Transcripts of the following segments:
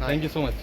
Thank you so much.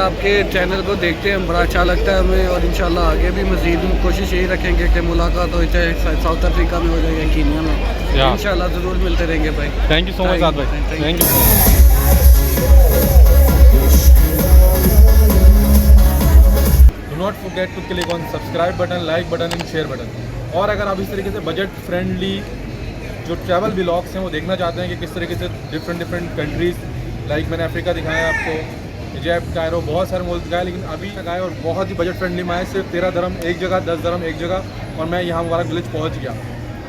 आपके channel को देखते हैं, बड़ा अच्छा लगता है हमें और इंशाल्लाह आगे भी मज़ीद कोशिश यही रखेंगे कि मुलाकात हो, चाहे साउथ अफ्रीका में हो जाए या कीनिया में, इंशाल्लाह ज़रूर मिलते रहेंगे भाई। Thank you so much Saad भाई, thank you. Do not forget to click on subscribe button, like button and share button. और अगर आप इस तरीके से बजट फ्रेंडली जो ट्रैवल व्लॉग्स हैं वो देखना चाहते हैं कि किस तरीके से डिफरेंट कंट्रीज़, लाइक मैंने अफ्रीका दिखाया आपको, इजिप्ट, कायरो, बहुत सारे मुल्क दिखाए, लेकिन अभी तक आए और बहुत ही बजट फ्रेंडली में आए। सिर्फ 13 दरम एक जगह, 10 दरम एक जगह, और मैं यहाँ मुबारक विलेज पहुँच गया।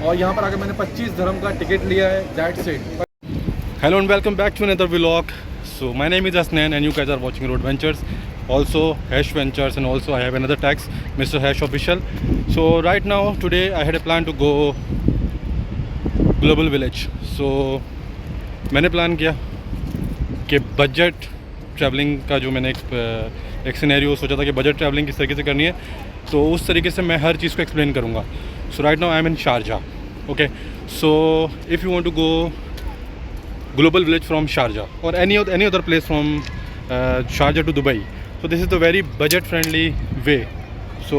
और यहाँ पर आकर मैंने 25 दरम का टिकट लिया है, that's it. Hello and welcome back to another vlog. So my name is Hasnain and you guys are watching road ventures, also Hash Ventures, and also I have another tax, Mr. Hash Official. So right now today I had a plan to go Global Village. So मैंने plan किया कि budget travelling का जो मैंने एक scenario सोचा था कि बजट ट्रैवलिंग किस तरीके से करनी है, तो उस तरीके से मैं हर चीज़ को एक्सप्लेन करूँगा। So right now I am in Sharjah, okay. So if you want to go global village from Sharjah और any other place from Sharjah to Dubai, so this is the very budget friendly way. So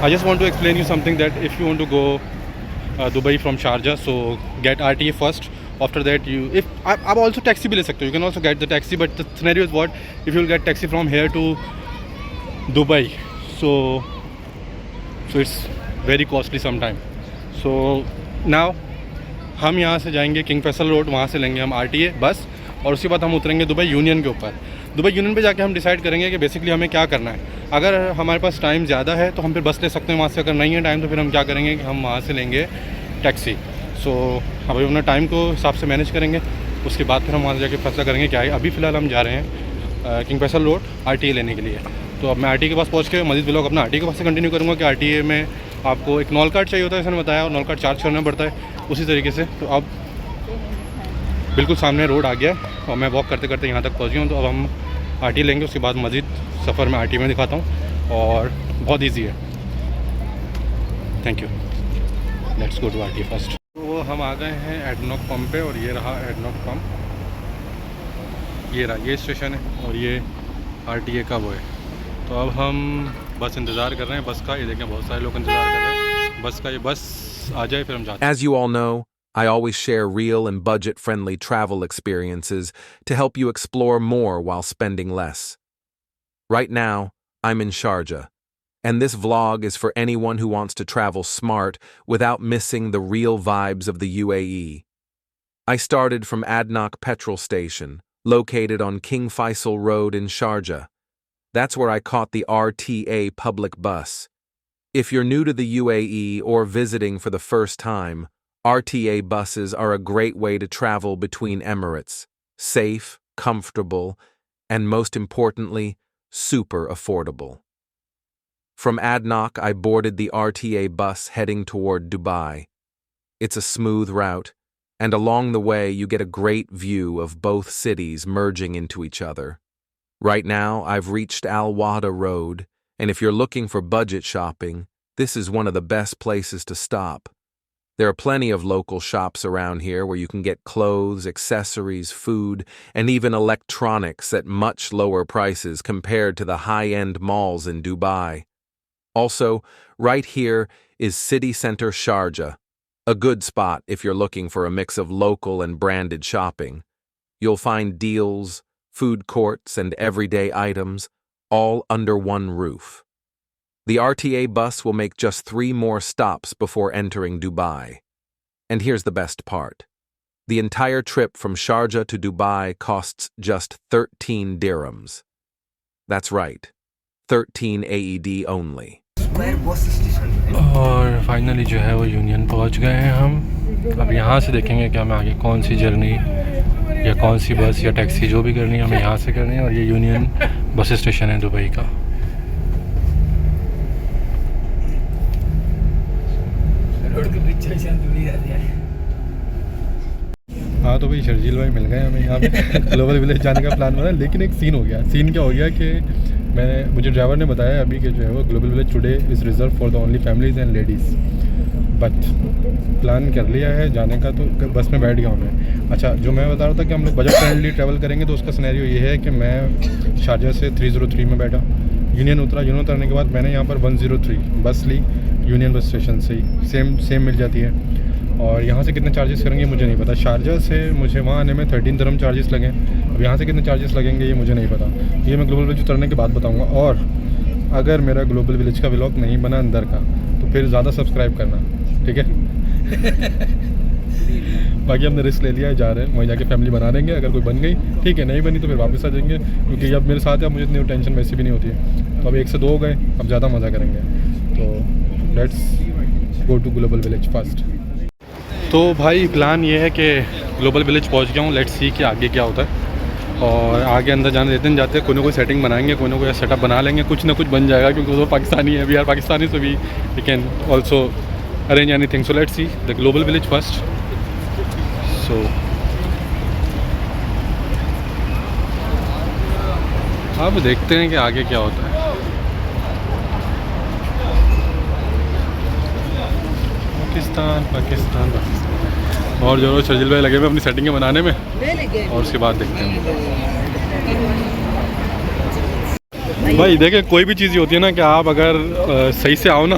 I just want to explain you something, that if you want to go Dubai from Sharjah, so get RTA first. After that you, if आप also taxi भी ले सकते हो, you can also get the taxi, but the scenario is what if you will get taxi from here to Dubai, so it's very costly sometime. So now हम यहाँ से जाएंगे King Faisal road, वहाँ से लेंगे हम RTA बस, और उसके बाद हम उतरेंगे दुबई यूनियन के ऊपर। दुबई यूनियन पे जाके हम डिसाइड करेंगे कि बेसिकली हमें क्या करना है। अगर हमारे पास टाइम ज़्यादा है तो हम फिर बस ले सकते हैं वहाँ से, अगर नहीं है टाइम तो फिर हम क्या करेंगे कि हम वहाँ से लेंगे टैक्सी। सो हम अपना टाइम को हिसाब से मैनेज करेंगे, उसके बाद फिर हम वहाँ से जाके फैसला करेंगे क्या है। अभी फ़िलहाल हम जा रहे हैं किंग फैसल रोड RTA लेने के लिए। तो अब मैं RTA के पास पहुँच के मज़ीद व्लॉग अपना RTA के पास से कंटिन्यू करूँगा कि RTA में आपको एक नॉल कार्ड चाहिए होता है, जैसे मैंने बताया, और नॉल कार्ड चार्ज करना पड़ता है उसी तरीके से। तो अब बिल्कुल सामने रोड आ गया और मैं वॉक करते करते यहाँ तक पहुँच गया हूँ। तो अब हम RTA लेंगे, उसके बाद मज़ीद सफ़र में RTA में दिखाता हूँ, और बहुत इजी है। Thank you. Let's go to RTA first. तो हम आ गए हैं एडनॉक पंप पे, और ये रहा एडनॉक पंप, ये रहा, ये स्टेशन है और ये RTA का वो है। तो अब हम बस इंतज़ार कर रहे हैं, बस का। ये देखें बहुत सारे लोग इंतज़ार कर रहे हैं बस का, ये बस आ जाए फिर हम जाते हैं। As you all know, I always share real and budget-friendly travel experiences to help you explore more while spending less. Right now, I'm in Sharjah, and this vlog is for anyone who wants to travel smart without missing the real vibes of the UAE. I started from Adnok petrol station, located on King Faisal Road in Sharjah. That's where I caught the RTA public bus. If you're new to the UAE or visiting for the first time, RTA buses are a great way to travel between Emirates. Safe, comfortable, and most importantly, super affordable. From Adnok, I boarded the RTA bus heading toward Dubai. It's a smooth route, and along the way you get a great view of both cities merging into each other. Right now, I've reached Al Wada Road, and if you're looking for budget shopping, this is one of the best places to stop. There are plenty of local shops around here where you can get clothes, accessories, food, and even electronics at much lower prices compared to the high-end malls in Dubai. Also, right here is City Center Sharjah, a good spot if you're looking for a mix of local and branded shopping. You'll find deals, food courts, and everyday items, all under one roof. The RTA bus will make just 3 more stops before entering Dubai. And here's the best part. The entire trip from Sharjah to Dubai costs just 13 dirhams. That's right, 13 AED only. और finally जो है वो union पहुंच गए हैं हम। अब यहाँ से देखेंगे कि हमें आगे कौन सी जर्नी या कौन सी बस या टैक्सी जो भी करनी है हमें यहाँ से करनी है। और ये यूनियन बस स्टेशन है दुबई का। कर दिया है। हाँ तो भाई शर्जील भाई मिल गए हमें यहाँ पे ग्लोबल विलेज जाने का प्लान बना, लेकिन एक सीन हो गया। सीन क्या हो गया कि मुझे ड्राइवर ने बताया अभी कि जो है वो global village today is reserve for the only families and ladies, but plan कर लिया है जाने का, तो बस में बैठ गया हूँ मैं। अच्छा, जो मैं बता रहा था कि हम लोग बजट फ्रेंडली ट्रैवल करेंगे, तो उसका सिनेरियो ये है कि मैं शारजा से 303 में बैठा, यूनियन यूनियन उतरने के बाद मैंने यहाँ पर 103 बस ली यूनियन बस स्टेशन से ही, सेम मिल जाती है। और यहाँ से कितने चार्जेस करेंगे मुझे नहीं पता। शारजा से मुझे वहाँ आने में 13 दिरहम चार्जेस लगे, अब यहाँ से कितने चार्जेस लगेंगे ये मुझे नहीं पता, ये मैं ग्लोबल विलेज उतरने के बाद बताऊँगा। और अगर मेरा ग्लोबल विलेज का व्लॉग नहीं बना अंदर का, तो फिर ज़्यादा सब्सक्राइब करना, ठीक है। बाकी हमने रिस्क ले लिया है, जा रहे हैं वहीं जाके फैमिली बना देंगे। अगर कोई बन गई ठीक है, नहीं बनी तो फिर वापस आ जाएंगे, क्योंकि अब मेरे साथ है, अब मुझे इतनी टेंशन वैसे भी नहीं होती है। तो अब 1 से 2 हो गए, अब ज़्यादा मज़ा करेंगे। तो let's go to global village first. तो भाई प्लान ये है कि ग्लोबल विलेज पहुंच गया हूँ, लेट्स सी कि आगे क्या होता है। और आगे अंदर जाने देते हैं, जाते हैं कोई ना कोई सेटिंग बनाएंगे, कोई ना कोई सेटअप बना लेंगे, कुछ ना कुछ बन जाएगा, क्योंकि वो पाकिस्तानी है, we are Pakistani, so we can also arrange anything. So let's see the global village first. So अब देखते हैं कि आगे क्या होता है। पाकिस्तान और जो शर्जील भाई लगे हुए अपनी सेटिंगें बनाने में, और उसके बाद देखते हैं। भाई देखें, कोई भी चीज़ होती है ना कि आप अगर सही से आओ ना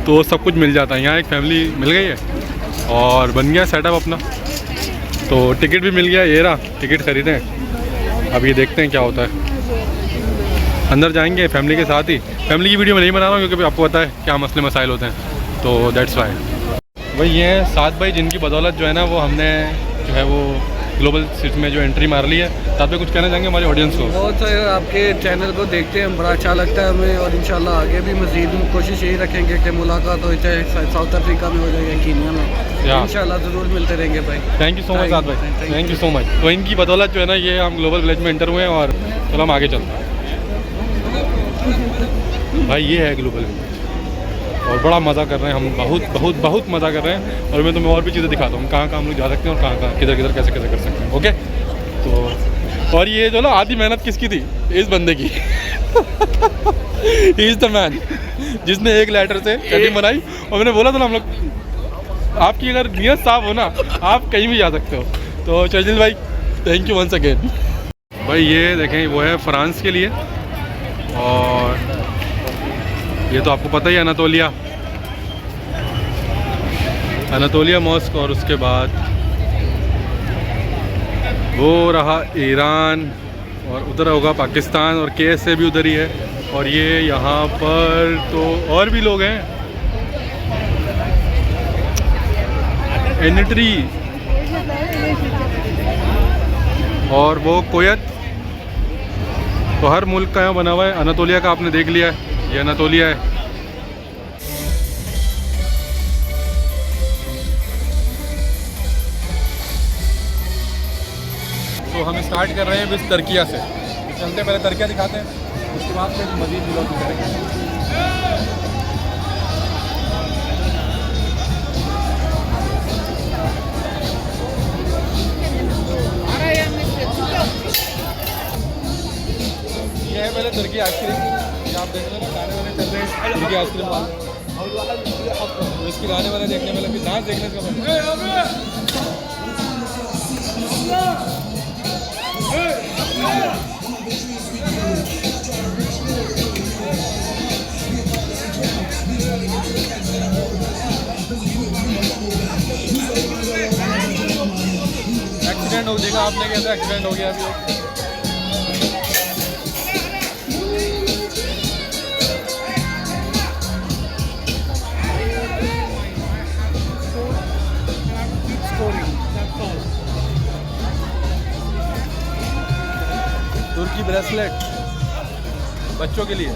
तो सब कुछ मिल जाता है। यहाँ एक फैमिली मिल गई है और बन गया सेटअप अपना, तो टिकट भी मिल गया, ये रहा टिकट खरीदे। अब ये देखते हैं क्या होता है, अंदर जाएंगे फैमिली के साथ ही। फैमिली की वीडियो में नहीं बना रहा हूँ क्योंकि आपको पता है क्या मसले मसाइल होते हैं, तो दैट्स वाई। वही ये हैं 7 भाई जिनकी बदौलत जो है ना वो हमने जो है वो ग्लोबल सिटी में जो एंट्री मार ली है। साथ में कुछ कहना चाहेंगे हमारे ऑडियंस को? बहुत आपके चैनल को देखते हैं, बड़ा अच्छा लगता है हमें, और इंशाल्लाह आगे भी मज़ीद कोशिश यही रखेंगे कि मुलाकात हो, चाहे साउथ अफ्रीका में हो जाए या कीनिया में, इंशाल्लाह ज़रूर मिलते रहेंगे भाई। थैंक यू सो मच साथ भाई, थैंक यू सो मच। तो इनकी बदौलत जो है ना ये हम ग्लोबल विलेज में एंटर हुए हैं, और चलो हम आगे चलते हैं। भाई ये है ग्लोबल विलेज और बड़ा मज़ा कर रहे हैं हम, बहुत मज़ा कर रहे हैं। और मैं तुम्हें और भी चीज़ें दिखाता हूँ, कहाँ हम लोग जा सकते हैं और कहाँ किधर कैसे कर सकते हैं। ओके, तो और ये जो ना आधी मेहनत किसकी थी? इस बंदे की। ही इज़ द मैन जिसने एक लेटर से सेटिंग बनाई। और मैंने बोला था ना हम लोग, आपकी अगर नीयत साफ हो ना आप कहीं भी जा सकते हो। तो शर्जील भाई थैंक यू वंस अगेन। भाई ये देखें, वो है फ्रांस के लिए, और ये तो आपको पता ही है अनातोलिया मॉस्क, और उसके बाद वो रहा ईरान, और उधर होगा पाकिस्तान, और KSA भी उधर ही है। और ये यहाँ पर तो और भी लोग हैं, एनिट्री और वो कुवैत। तो हर मुल्क का यहाँ बना हुआ है। अनातोलिया का आपने देख लिया है, ये अनातोलिया है। तो हम स्टार्ट कर रहे हैं बस तुर्किया से, चलते पहले तुर्किया दिखाते हैं, उसके बाद फिर मज़ीद व्लॉग करेंगे। ये है पहले तुर्की आइसक्रीम, आप देख लो गाने वाले चल रहे हैं तुर्की आइसक्रीम वाले, इसकी गाने वाले देखने वाले भी डांस देखने का एक्सीडेंट हो जाएगा। आपने कैसे एक्सीडेंट हो गया अभी? तुर्की ब्रेसलेट बच्चों के लिए।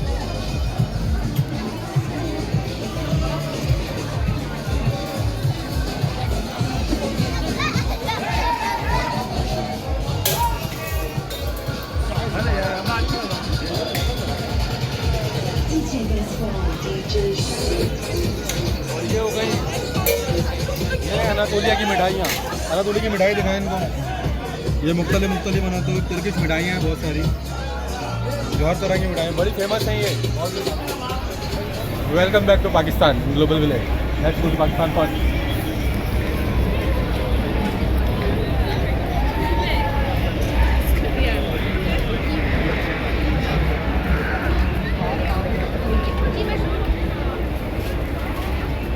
और ये हो गई अनातोलिया की मिठाइयाँ, अनातोलिया की मिठाई दिखाएं इनको। ये मुख्तलिफ बनाते हुए तुर्किश मिठाइयाँ हैं बहुत सारी, जो हर तरह की मिठाइयाँ बड़ी फेमस हैं ये। Welcome back to Pakistan global village. Let's go to Pakistan first.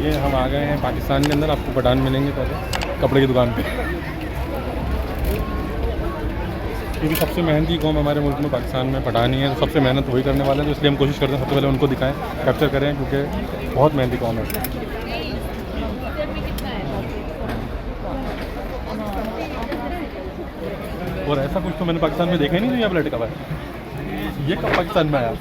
ये हम आ गए हैं पाकिस्तान के अंदर। आपको पठान मिलेंगे पहले कपड़े की दुकान पे, क्योंकि सबसे मेहनती कौम हमारे मुल्क में पाकिस्तान में पठान ही है। तो सबसे मेहनत वही करने वाले हैं, तो इसलिए हम कोशिश करते हैं सबसे पहले उनको दिखाएं, कैप्चर करें, क्योंकि बहुत मेहनती कौम है। और ऐसा कुछ तो मैंने पाकिस्तान में देखा ही नहीं जो यहाँ पर लटका हुआ है। ये कब पाकिस्तान में आया?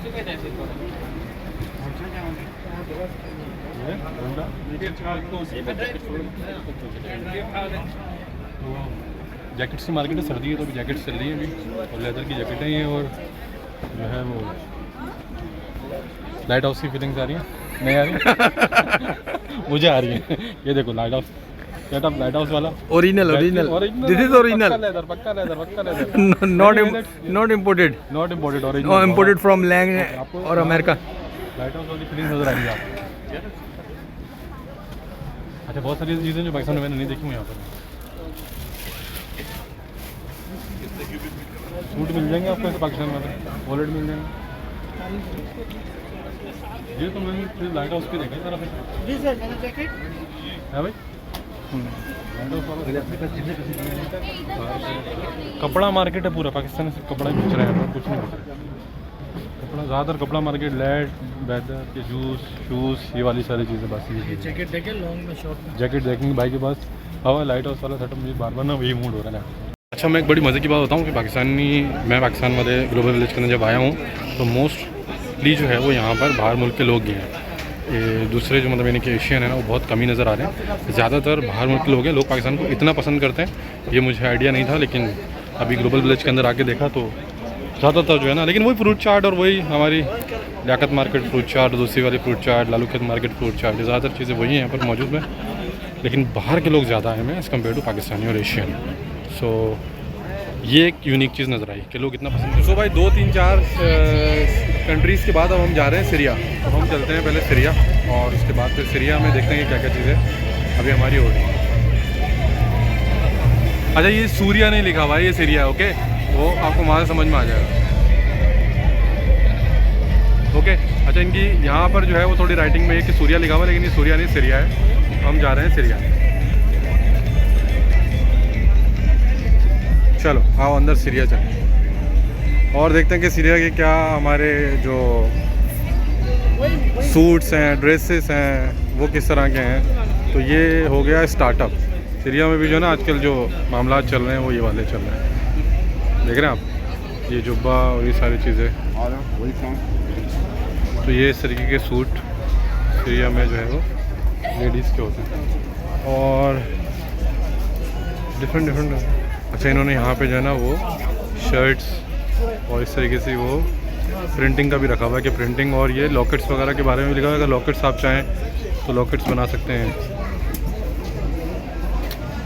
जैकेट्स की मार्केट है, सर्दी है तो अभी जैकेट्स चल रही है अभी, और लेदर की जैकेटें हैं, और जो है वो लाइट हाउस की फीलिंग्स आ रही हैं। नहीं आ रही? मुझे आ रही है। ये देखो light house, setup light house वाला ओरिजिनल दिस इज ओरिजिनल, पक्का leather not imported original, imported from land और अमेरिका। लाइट हाउस वाली फीलिंग नजर आएंगी आपको। अच्छा, बहुत सारी चीज़ें जो पाकिस्तान में मैंने नहीं देखी हूँ यहाँ पर। सूट मिल जाएंगे आपको ऐसे पाकिस्तान में, वॉलेट मिल जाएंगे। ये तो मैंने लाइट हाउस पे देखा है तरफ जी सर, मैंने जैकेट है भाई। कपड़ा मार्केट है पूरा पाकिस्तान से, कपड़ा ही बेच रहे हैं, कुछ नहीं बेच रहे। कपड़ा ज़्यादातर कपड़ा मार्केट, लेड वेदर के जूस शूज़, ये वाली सारी चीज़ें बस। ये जैकेट देखें लॉन्ग में शॉर्ट में, जैकेट देखेंगे भाई के पास। हवा लाइट हाउस वाला सेटअप मुझे बार बार ना वही मूड हो रहा है। अच्छा, मैं एक बड़ी मज़े की बात बताऊँ कि मैं पाकिस्तान वाले ग्लोबल विलेज के अंदर जब आया हूँ तो मोस्टली जो है वो यहाँ पर बाहर मुल्क के लोग ही हैं। दूसरे जो मतलब यानी कि एशियन है ना, वो बहुत कम ही नज़र आ रहे हैं। ज़्यादातर बाहर मुल्क के लोग हैं। लोग पाकिस्तान को इतना पसंद करते हैं, ये मुझे आइडिया नहीं था, लेकिन अभी ग्लोबल विलेज के अंदर आके देखा तो ज़्यादातर जो है ना, लेकिन वही फ्रूट चाट और वही हमारी लियाकत मार्केट फ्रूट चाट, दूसरी वाली फ्रूट चाट, लालू खेत मार्केट फ्रूट चाट, ये ज़्यादातर चीज़ें वही हैं यहाँ पर मौजूद हैं। लेकिन बाहर के लोग ज़्यादा हैं एज़ कम्पेयर टू पाकिस्तानी और एशियन। सो ये एक यूनिक चीज़ नज़र आई कि लोग इतना पसंद करते हैं। सो भाई 2-3-4 कंट्रीज़ के बाद अब हम जा रहे हैं सीरिया। तो हम चलते हैं पहले सीरिया, और उसके बाद फिर सीरिया में देखते हैं कि क्या क्या चीज़ें अभी हमारी हो रही हैं। अच्छा, ये सूर्या नहीं लिखा हुआ है, ये सीरिया, ओके, वो आपको वहाँ से समझ में आ जाएगा, ओके। अच्छा, इनकी यहाँ पर जो है वो थोड़ी राइटिंग में है कि सूर्या लिखा हुआ है, लेकिन ये सूर्या नहीं सीरिया है। हम जा रहे हैं सीरिया। चलो आओ अंदर सीरिया चलें और देखते हैं कि सीरिया के क्या हमारे जो सूट्स हैं, ड्रेसेस हैं, वो किस तरह के हैं। तो ये हो गया स्टार्टअप। सीरिया में भी जो है ना आजकल जो मामला चल रहे हैं वो ये वाले चल रहे हैं, देख रहे हैं आप, ये जुब्बा और ये सारी चीज़ें। तो ये इस तरीके के सूट सीरिया में जो है वो लेडीज़ के होते हैं, और डिफरेंट। अच्छा, इन्होंने यहाँ पे जो है ना वो शर्ट्स और इस तरीके से वो प्रिंटिंग का भी रखा हुआ है कि प्रिंटिंग, और ये लॉकेट्स वगैरह के बारे में भी लिखा हुआ है। अगर लॉकेट्स आप चाहें तो लॉकेट्स बना सकते हैं।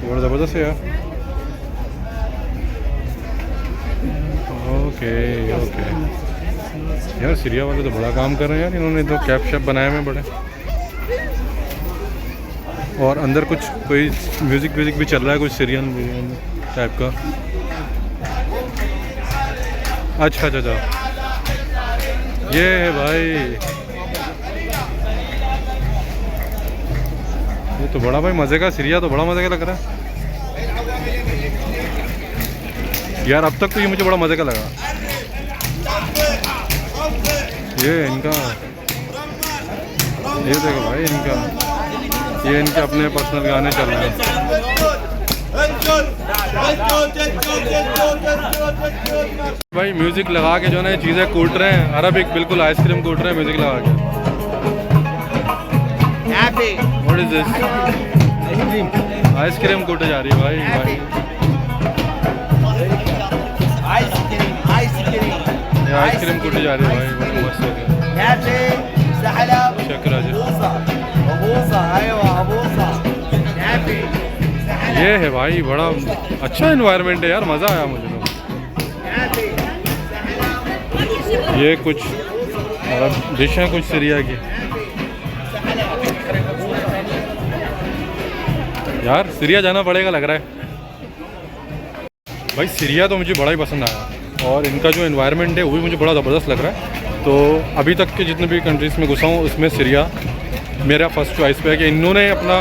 बड़ा ज़बरदस्त है यार। ओके यार, सीरिया वाले तो बड़ा काम कर रहे हैं यार। इन्होंने तो कैप शैप बनाए हुए बड़े, और अंदर कुछ कोई म्यूज़िक भी चल रहा है, कुछ सीरियन टाइप का। अच्छा, ये है भाई, ये तो बड़ा भाई मज़े का, सीरिया तो बड़ा मज़े का लग रहा है यार। अब तक तो ये मुझे बड़ा मज़े का लगा। ये इनका, ये देखो भाई इनका, ये इनके अपने पर्सनल गाने चल रहे हैं। भाई म्यूज़िक लगा के जो है चीज़ें कूट रहे हैं, अरबिक बिल्कुल आइसक्रीम कूट रहे हैं म्यूज़िक लगा के। What is this? आइसक्रीम कूटे जा रही है भाई। आइसक्रीम कूटे जा रही है भाई, बड़ा मस्त हो गया। शुक्र है। ये है भाई बड़ा अच्छा एनवायरनमेंट है यार, मज़ा आया मुझे तो। ये कुछ डिश है कुछ सीरिया की यार, सीरिया जाना पड़ेगा लग रहा है भाई। सीरिया तो मुझे बड़ा ही पसंद आया और इनका जो एनवायरनमेंट है वो भी मुझे बड़ा ज़बरदस्त लग रहा है। तो अभी तक के जितने भी कंट्रीज़ में घुसा हूँ उसमें सीरिया मेरा फर्स्ट चॉइस पे है कि इन्होंने अपना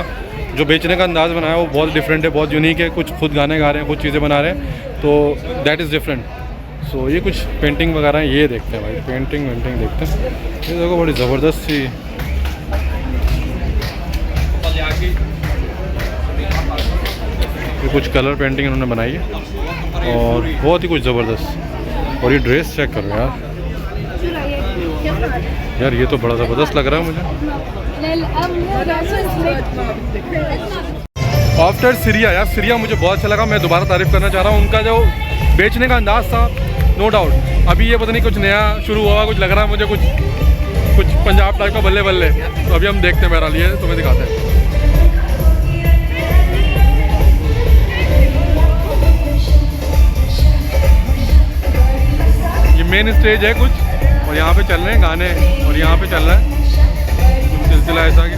जो बेचने का अंदाज़ बनाया वो बहुत डिफरेंट है, बहुत यूनिक है। कुछ खुद गाने गा रहे हैं, कुछ चीज़ें बना रहे हैं, तो दैट इज़ डिफरेंट। सो ये कुछ पेंटिंग वगैरह हैं, ये देखते हैं भाई, पेंटिंग देखते हैं। ये देखो बड़ी ज़बरदस्त सी ये कुछ कलर पेंटिंग इन्होंने बनाई है और बहुत ही कुछ ज़बरदस्त। और ये ड्रेस चेक करो यार, ये तो बड़ा ज़बरदस्त लग रहा है मुझे। आफ्टर सीरिया यार, सीरिया मुझे बहुत अच्छा लगा, मैं दोबारा तारीफ़ करना चाह रहा हूँ। उनका जो बेचने का अंदाज़ था, नो डाउट। अभी ये पता नहीं कुछ नया शुरू हुआ, कुछ लग रहा है मुझे, कुछ पंजाब टाइप का बल्ले बल्ले। तो अभी हम देखते हैं, बहरहाल ये तुम्हें दिखाते हैं। ये मेन स्टेज है कुछ, और यहाँ पे चल रहे हैं गाने, और यहाँ पे चल रहा है कुछ सिलसिला ऐसा कि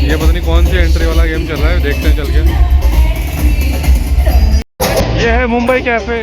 ये पता नहीं कौन सी एंट्री वाला गेम चल रहा है, देखते हैं चल के। ये है मुंबई कैफे।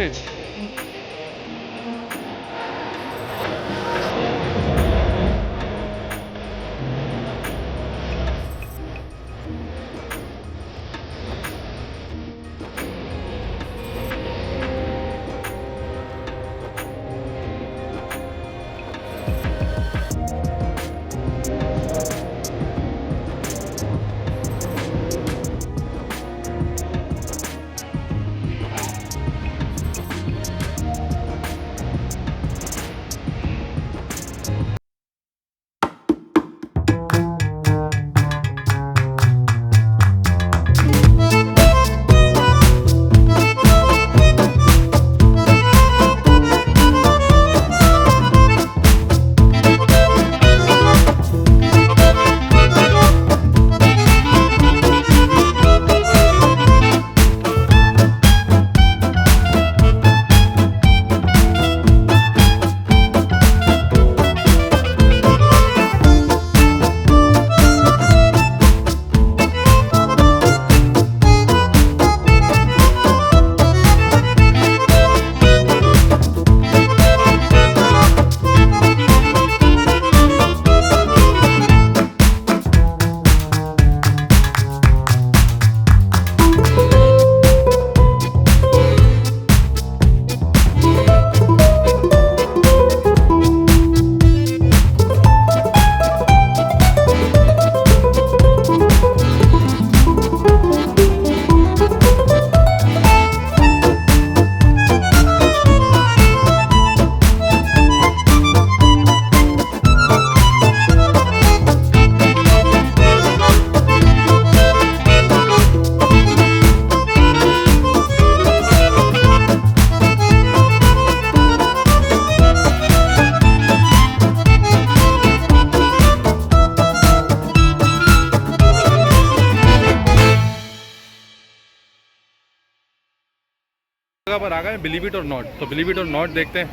पर आ गए बिलीव इट और नॉट। तो बिलीव इट और नॉट देखते हैं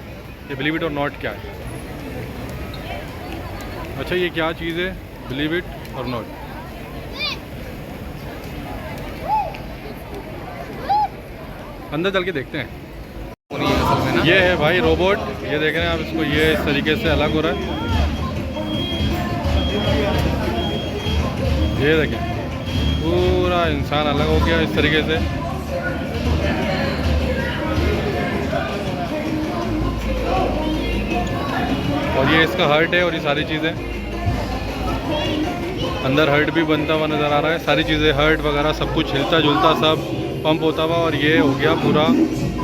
ये बिलीव इट और नॉट क्या है। अच्छा ये क्या चीज़ है बिलीव इट और नॉट? अंदर चल के देखते हैं। ये है भाई रोबोट, ये देख रहे हैं आप इसको, ये इस तरीके से अलग हो रहा है। ये देखें पूरा इंसान अलग हो गया इस तरीके से। और ये इसका हर्ट है और ये सारी चीज़ें अंदर हर्ट भी बनता हुआ नज़र आ रहा है। सारी चीज़ें हर्ट वगैरह सब कुछ हिलता जुलता सब पंप होता हुआ, और ये हो गया पूरा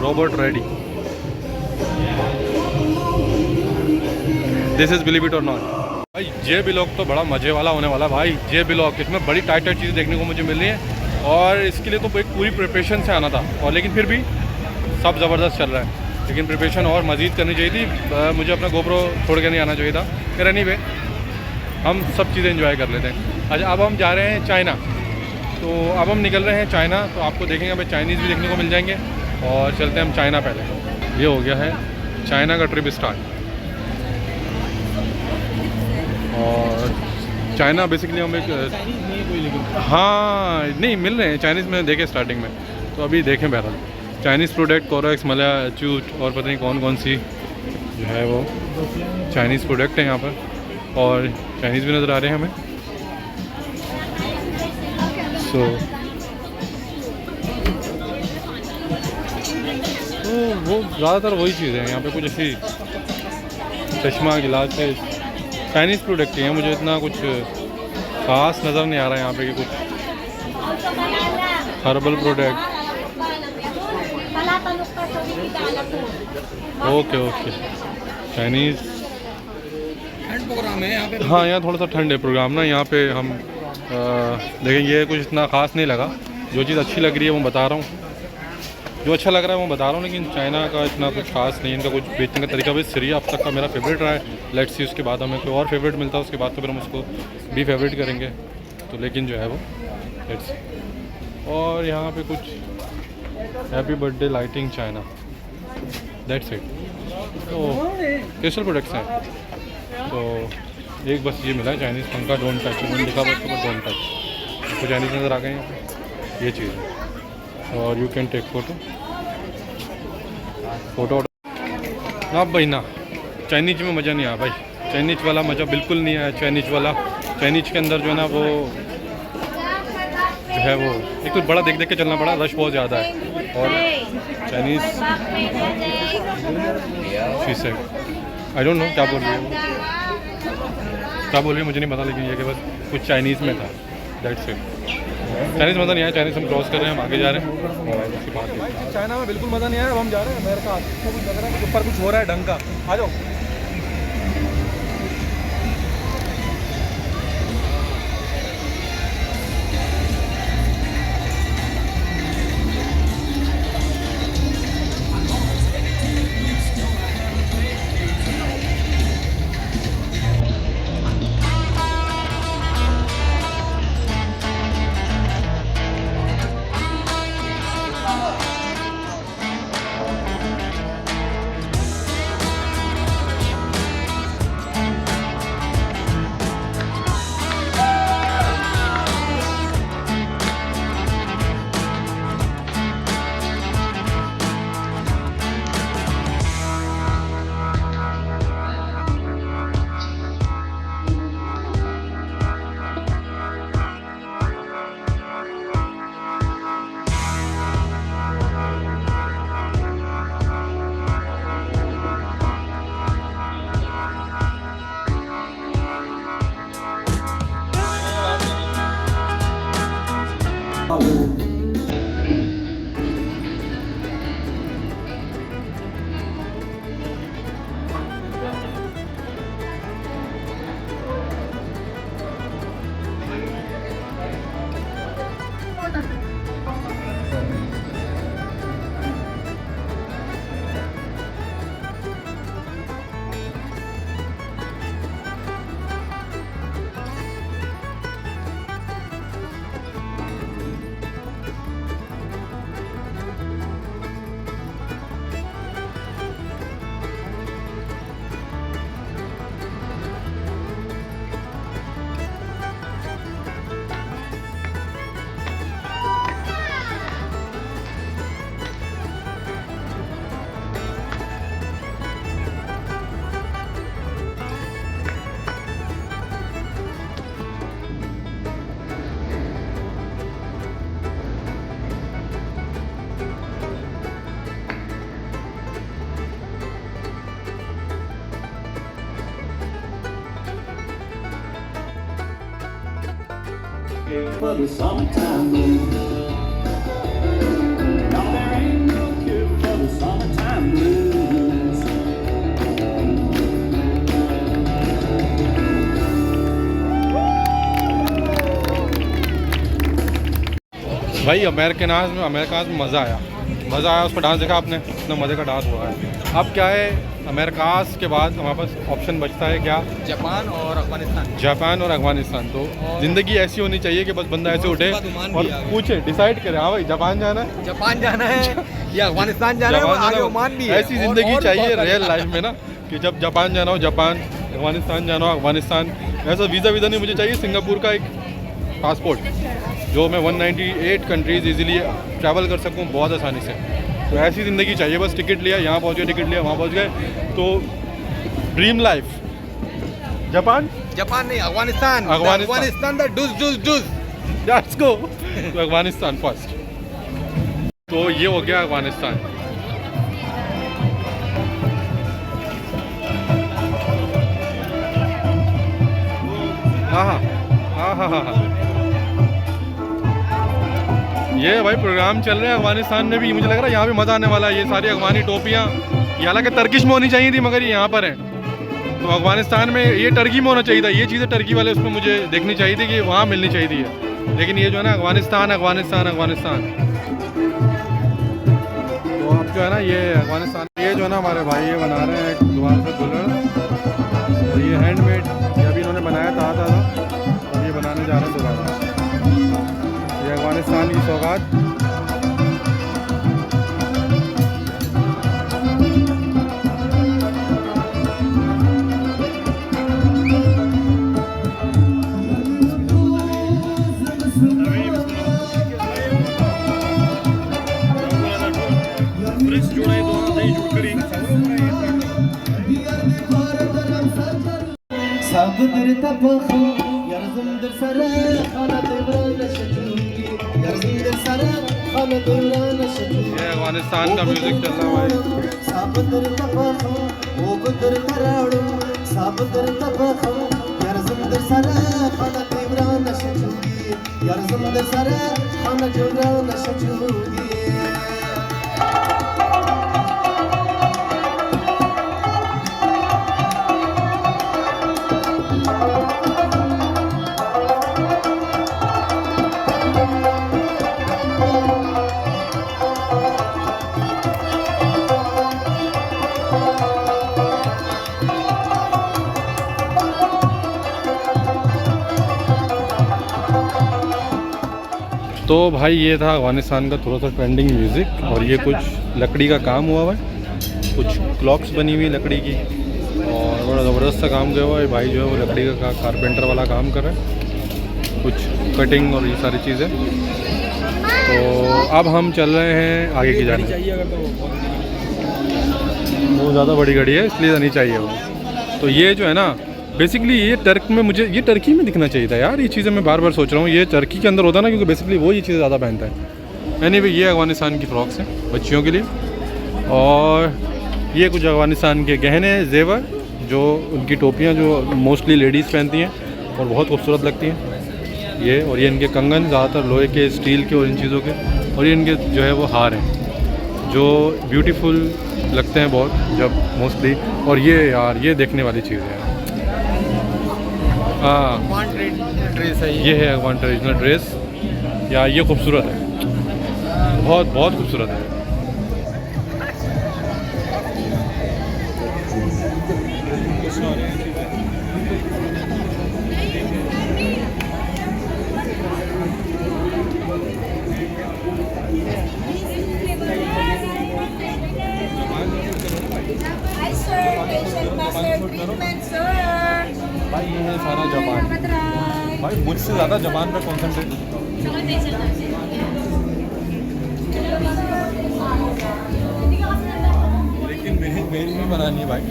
robot ready. This is believe it और नॉट। भाई जे ब्लॉग तो बड़ा मज़े वाला होने वाला भाई। जे ब्लॉग इसमें बड़ी टाइट टाइट चीज़ें देखने को मुझे मिल रही हैं, और इसके लिए तो एक पूरी प्रिपरेशन से आना था, और लेकिन फिर भी सब ज़बरदस्त चल रहा है। लेकिन प्रिपरेशन और मज़ीद करनी चाहिए थी। मुझे अपना गोप्रो छोड़ के नहीं आना चाहिए था। फिर एनीवे हम सब चीज़ें एंजॉय कर लेते हैं। अच्छा, अब हम जा रहे हैं चाइना। तो अब हम निकल रहे हैं चाइना, तो आपको देखेंगे हमें चाइनीज़ भी देखने को मिल जाएंगे। और चलते हैं हम चाइना पहले। ये हो गया है चाइना का ट्रिप स्टार्ट। और चाइना बेसिकली हम एक हाँ नहीं मिल रहे हैं चाइनीज़ में देखे स्टार्टिंग में, तो अभी देखें बहरहाल चाइनीज़ प्रोडक्ट कोरेक्स मलया चूट और पता नहीं कौन कौन सी जो है वो चाइनीज़ प्रोडक्ट है यहाँ पर, और चाइनीज़ भी नज़र आ रहे हैं हमें। तो वो ज़्यादातर वही चीज़ है यहाँ पे, कुछ ऐसी चश्मा गिलास है चाइनीज़ प्रोडक्ट हैं। मुझे इतना कुछ ख़ास नज़र नहीं आ रहा है यहाँ पे कि कुछ हर्बल प्रोडक्ट। ओके चाइनीज़ ठंड प्रोग्राम है यहाँ पे। हाँ, यहाँ थोड़ा सा ठंड है प्रोग्राम ना। यहाँ पे हम देखें, ये कुछ इतना ख़ास नहीं लगा। जो चीज़ अच्छी लग रही है वो बता रहा हूँ, जो अच्छा लग रहा है वो बता रहा हूँ। लेकिन चाइना का इतना कुछ खास नहीं, इनका कुछ बेचने का तरीका भी सही है। अब तक का मेरा फेवरेट रहा है। लेट्स सी उसके बाद हमें कोई और फेवरेट मिलता है, उसके बाद तो फिर हम उसको भी फेवरेट करेंगे। तो लेकिन जो है वो लेट्स सी। और यहाँ पे कुछ happy birthday lighting China, that's it. तो स्पेशल प्रोडक्ट्स हैं। तो एक बस ये मिला है चाइनीज़ पंखा, डोंट टच, उन्होंने लिखा बस ऊपर डोंट टच। आपको चाइनीज़ नज़र आ गए यहाँ पे, ये चीज़ है। और यू कैन टेक फ़ोटो ना भाई ना। चाइनीज़ में मज़ा नहीं आया भाई, चाइनीज़ वाला मज़ा बिल्कुल नहीं आया। चाइनीज़ के अंदर जो है ना वो जो है वो एक तो बड़ा देख के चलना पड़ा, रश बहुत ज़्यादा है। और Chinese she I don't no क्या बोल रही है मुझे नहीं पता, लेकिन ये कि बस कुछ चाइनीज़ में था, दैट्स इट। चाइनीज़ मज़ा नहीं आया। चाइनीज़ हम क्रॉस कर रहे हैं, हम आगे जा रहे हैं और उसकी बात। चाइना में बिल्कुल मज़ा नहीं आया। अब हम जा रहे हैं अमेरिका। आपको कुछ लग रहा है कि ऊपर कुछ हो रहा है ढंग का, आ जाओ। For the summertime blues. No, there ain't no cure for the summertime blues. भाई अमेरिका में मज़ा आया। मज़ा आया, उसका डांस देखा आपने, इतना मज़े का डांस हुआ है। अब क्या है, अमेरिकास के बाद हमारे पास ऑप्शन बचता है क्या? जापान और अफगानिस्तान। जापान और अफगानिस्तान। तो ज़िंदगी ऐसी होनी चाहिए कि बस बंदा ऐसे उठे और पूछे, डिसाइड करे, हाँ भाई जापान जाना है, जापान जाना है या अफगानिस्तान जाना है, आगे ओमान भी है। ऐसी ज़िंदगी चाहिए रियल लाइफ में ना, कि जब जापान जाना हो जापान, अफगानिस्तान जाना हो अफगानिस्तान। ऐसा वीज़ा नहीं मुझे चाहिए, सिंगापुर का एक पासपोर्ट जो मैं 198 कंट्रीज़ इजीली ट्रैवल कर सकूं बहुत आसानी से। तो ऐसी ज़िंदगी चाहिए, बस टिकट लिया, यहाँ पहुँच गए, टिकट लिया, वहाँ पहुँच गए, तो ड्रीम लाइफ। जापान नहीं, अफगानिस्तान। अफगानिस्तान द डूज लेट्स गो। तो अफगानिस्तान फर्स्ट, तो ये हो गया अफगानिस्तान। हाँ, ये भाई प्रोग्राम चल रहे हैं अफगानिस्तान में भी, मुझे लग रहा है यहाँ भी मज़ा आने वाला है। ये सारी अफगानी टोपियाँ, ये हालांकि टर्किश में होनी चाहिए थी मगर ये यहाँ पर है। तो अफगानिस्तान में ये टर्की में होना चाहिए था, ये चीज़ें टर्की वाले उसमें मुझे देखनी चाहिए थी कि वहाँ मिलनी चाहिए थी, लेकिन ये जो है ना अफगानिस्तान। तो अब जो है ना ये अफगानिस्तान, ये जो है ना हमारे भाई ये बना रहे हैं दोबारा से दुल्हन, और ये हैंडमेड, ये अभी इन्होंने बनाया था और ये बनाने जा रहे हैं दोबारा। ये अफगानिस्तान की सौगात। ये अफगानिस्तान का म्यूजिक चल रहा है। तो भाई ये था अफगानिस्तान का थोड़ा सा ट्रेंडिंग म्यूज़िक, और ये कुछ लकड़ी का काम हुआ हुआ है, कुछ क्लॉक्स बनी हुई लकड़ी की, और बड़ा ज़बरदस्त सा काम किया हुआ है। भाई जो है वो लकड़ी का कारपेंटर वाला काम कर रहा है, कुछ कटिंग और ये सारी चीज़ें। तो अब हम चल रहे हैं आगे की जाने। वो ज़्यादा बड़ी गाड़ी है इसलिए नहीं चाहिए वो। तो ये जो है ना बेसिकली ये टर्क में, मुझे ये टर्की में दिखना चाहिए था यार, ये चीज़ें मैं बार बार सोच रहा हूँ, ये टर्की के अंदर होता है ना, क्योंकि बेसिकली वो ये चीज़ें ज़्यादा पहनता है। एनीवे ये अफगानिस्तान की फ्रॉक्स हैं बच्चियों के लिए, और ये कुछ अफगानिस्तान के गहने जेवर, जो उनकी टोपियाँ जो मोस्टली लेडीज़ पहनती हैं और बहुत खूबसूरत लगती हैं ये, और ये इनके कंगन ज़्यादातर लोहे के, स्टील के और इन चीज़ों के, और ये इनके जो है वो हार हैं जो ब्यूटीफुल लगते हैं बहुत जब मोस्टली। और ये यार ये देखने वाली चीज़ है, हाँ ड्रेस है ये है अफगान ट्रेडिशनल ड्रेस यार, ये खूबसूरत है, बहुत खूबसूरत है। भाई ये है सारा जापान, भाई मुझसे ज़्यादा जापान पे कॉन्सेंट्रेट। लेकिन मेरी भी बनानी है भाई।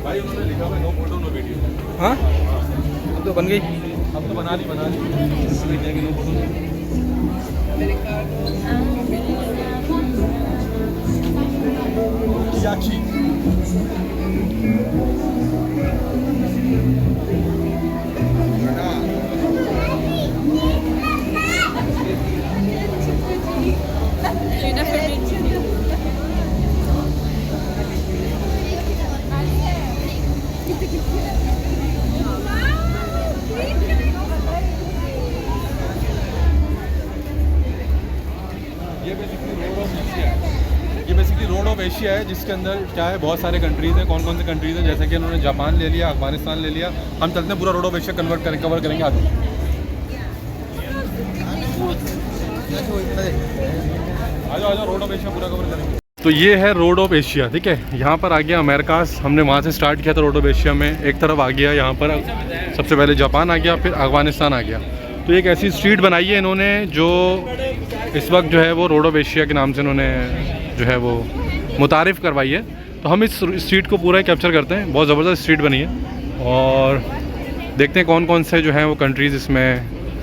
भाई उन्होंने लिखा हुआ नो फोटो नो वीडियो। हाँ अब तो बन गई, अब तो बना ली नो फोटो। याची ये बेसिकली रोड ऑफ एशिया है, जिसके अंदर क्या है, बहुत सारे कंट्रीज़ हैं। कौन कौन से कंट्रीज़ हैं, जैसे कि उन्होंने जापान ले लिया, अफगानिस्तान ले लिया। हम चलते हैं पूरा रोड ऑफ एशिया कवर करेंगे आगे। आ जाओ रोड ऑफ एशिया पूरा कवर करेंगे। तो ये है रोड ऑफ एशिया, ठीक है। यहाँ पर आ गया अमेरिकास, हमने वहाँ से स्टार्ट किया था रोड ऑफ एशिया में। एक तरफ आ गया यहाँ पर सबसे पहले जापान आ गया, फिर अफगानिस्तान आ गया। तो एक ऐसी स्ट्रीट बनाई है इन्होंने जो इस वक्त जो है वो रोड ऑफ एशिया के नाम से इन्होंने जो है वो मुतारिफ़ करवाई है। तो हम इस स्ट्रीट को पूरा कैप्चर करते हैं। बहुत ज़बरदस्त स्ट्रीट बनी है और देखते हैं कौन कौन से जो हैं वो कंट्रीज़ इसमें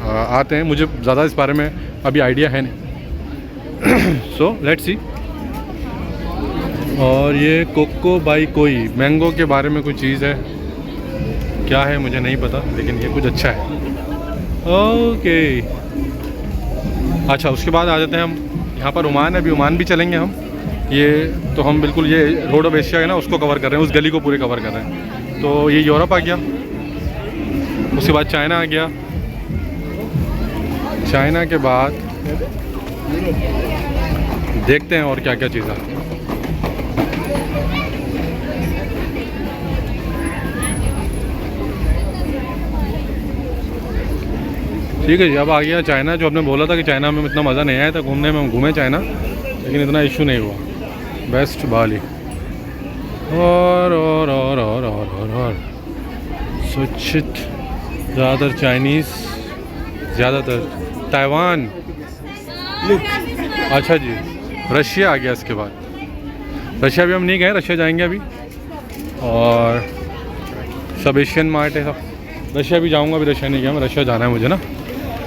आते हैं। मुझे ज़्यादा इस बारे में अभी आइडिया है नहीं। सो लेट्स सी। और ये कोको बाई कोई मैंगो के बारे में कोई चीज़ है, क्या है मुझे नहीं पता, लेकिन ये कुछ अच्छा है। ओके अच्छा, उसके बाद आ जाते हैं हम यहाँ पर ओमान है, अभी ओमान भी चलेंगे हम। ये तो हम बिल्कुल ये रोड ऑफ एशिया है ना, उसको कवर कर रहे हैं, उस गली को पूरे कवर कर रहे हैं। तो ये यूरोप आ गया, उसके बाद चाइना आ गया, चाइना के बाद देखते हैं और क्या क्या चीज़ है। ठीक है जी, अब आ गया चाइना। जो आपने बोला था कि चाइना में इतना मज़ा नहीं आया था घूमने में, हम घूमे चाइना, लेकिन इतना इशू नहीं हुआ। बेस्ट बाली और सुचित ज़्यादातर चाइनीज़, ज़्यादातर ताइवान। अच्छा जी, रशिया आ गया। इसके बाद रशिया भी हम नहीं गए, रशिया जाएंगे अभी। और सब एशियन मार्ट है सब। रशिया भी जाऊंगा, अभी रशिया नहीं गया मैं, रशिया जाना है मुझे ना।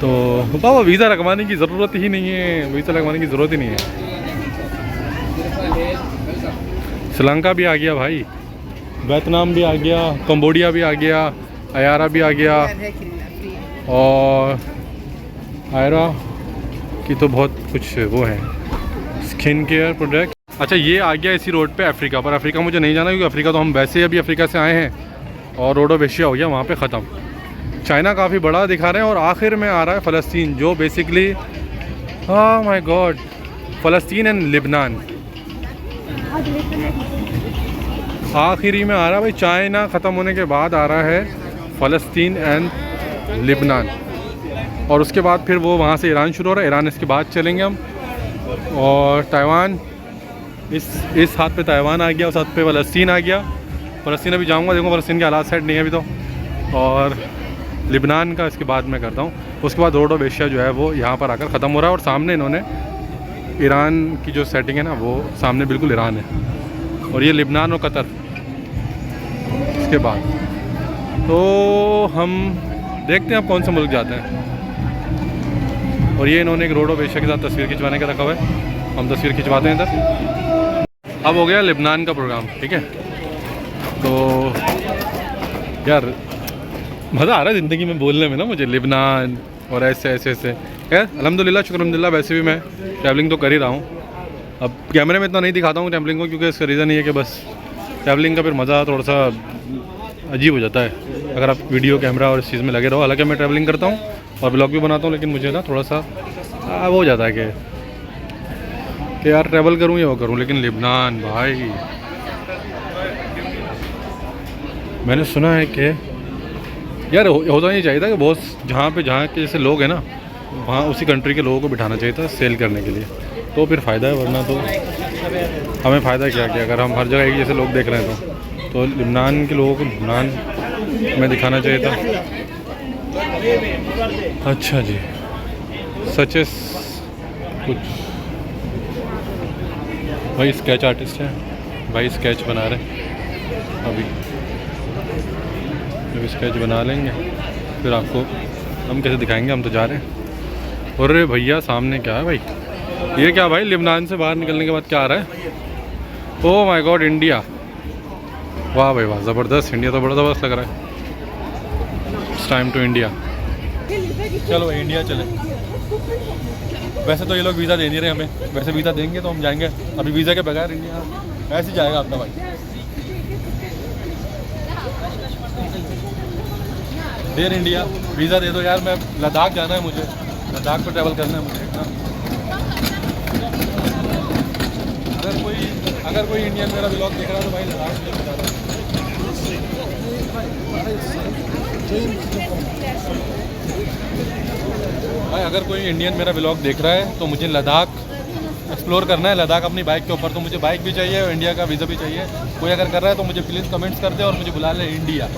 तो बाबा वीज़ा लगवाने की ज़रूरत ही नहीं है, वीज़ा लगवाने की ज़रूरत ही नहीं है। श्रीलंका भी आ गया भाई, वियतनाम भी आ गया, कंबोडिया भी आ गया, अयारा भी आ गया, और आयरा की तो बहुत कुछ वो है, स्किन केयर प्रोडक्ट। अच्छा, ये आ गया इसी रोड पे अफ्रीका पर। अफ्रीका मुझे नहीं जाना, क्योंकि अफ्रीका तो हम वैसे ही अभी अफ्रीका से आए हैं और रोड ऑफ एशिया हो गया वहाँ पे ख़त्म। चाइना काफ़ी बड़ा दिखा रहे हैं, और आखिर में आ रहा है फ़लस्तीन, जो basically oh my God, Palestine and Lebanon आखिरी में आ रहा है भाई। चाइना ख़त्म होने के बाद आ रहा है फ़लस्तीन एंड लिबनान, और उसके बाद फिर वो वहाँ से ईरान शुरू हो रहा है। ईरान इसके बाद चलेंगे हम, और ताइवान इस हाथ पे ताइवान आ गया, उस हाथ पे फ़लस्तीन आ गया। फ़लस्तीन अभी जाऊँगा, देखूँगा फ़लस्तीन के हालात सेट नहीं है अभी तो, और लिबनान का इसके बाद मैं करता हूँ। उसके बाद रोड ऑफ एशिया जो है वो यहाँ पर आकर ख़त्म हो रहा है, और सामने इन्होंने ईरान की जो सेटिंग है ना, वो सामने बिल्कुल ईरान है, और ये लिबनान और कतर इसके बाद। तो हम देखते हैं अब कौन से मुल्क जाते हैं। और ये इन्होंने एक रोड ऑफ एशिया के साथ तस्वीर खिंचवाने का रखा हुआ है, हम तस्वीर खिंचवाते हैं इधर। अब हो गया लिबनान का प्रोग्राम, ठीक है। तो यार मज़ा आ रहा है ज़िंदगी में बोलने में ना मुझे, लिबनान और ऐसे ऐसे ऐसे। खैर अल्हम्दुलिल्लाह, शुक्र अल्हम्दुलिल्लाह, वैसे भी मैं ट्रैवलिंग तो कर ही रहा हूँ। अब कैमरे में इतना नहीं दिखाता हूँ ट्रैवलिंग को, क्योंकि इसका रीज़न ये है कि बस ट्रैवलिंग का फिर मज़ा थोड़ा सा अजीब हो जाता है अगर आप वीडियो कैमरा और इस चीज़ में लगे रहो। हालांकि मैं ट्रैवलिंग करता हूँ और ब्लॉग भी बनाता हूँ, लेकिन मुझे ना थोड़ा सा वो हो जाता है कि यार ट्रैवल करूँ या वो करूँ। लेकिन लिबनान भाई, मैंने सुना है कि यार होता नहीं चाहिए था कि बहुत जहाँ के जैसे लोग हैं ना, वहाँ उसी कंट्री के लोगों को बिठाना चाहिए था सेल करने के लिए, तो फिर फ़ायदा है, वरना तो हमें फ़ायदा क्या अगर हम हर जगह एक जैसे लोग देख रहे हैं। तो लिबनान के लोगों को लिबनान में दिखाना चाहिए था। अच्छा जी, सचेस कुछ भाई स्केच आर्टिस्ट है भाई, स्केच बना रहे अभी। जब स्केच बना लेंगे फिर आपको हम कैसे दिखाएंगे, हम तो जा रहे हैं। अरे भैया सामने क्या है भाई, ये क्या भाई, लिबनान से बाहर निकलने के बाद क्या आ रहा है? Oh my God, India. वाह भाई वाह, ज़बरदस्त, इंडिया तो बड़ा ज़बरदस्त लग रहा है। It's time to India. चलो भाई इंडिया चले। वैसे तो ये लोग वीज़ा दे नहीं रहे हमें, वैसे वीज़ा देंगे तो हम जाएंगे, अभी वीज़ा के बगैर इंडिया ऐसे ही जाएगा आपका भाई। देर इंडिया, वीज़ा दे दो यार, मैं लद्दाख जाना है मुझे, लद्दाख पर ट्रैवल करना है मुझे। अगर कोई इंडियन मेरा ब्लॉग देख रहा है तो भाई लद्दाख मुझे बता दो। भाई अगर कोई इंडियन मेरा ब्लॉग देख रहा है तो मुझे लद्दाख एक्सप्लोर करना है, लद्दाख अपनी बाइक के ऊपर। तो मुझे बाइक भी चाहिए और इंडिया का वीज़ा भी चाहिए। कोई अगर कर रहा है तो मुझे प्लीज़ कमेंट्स कर दे और मुझे बुला ले इंडिया।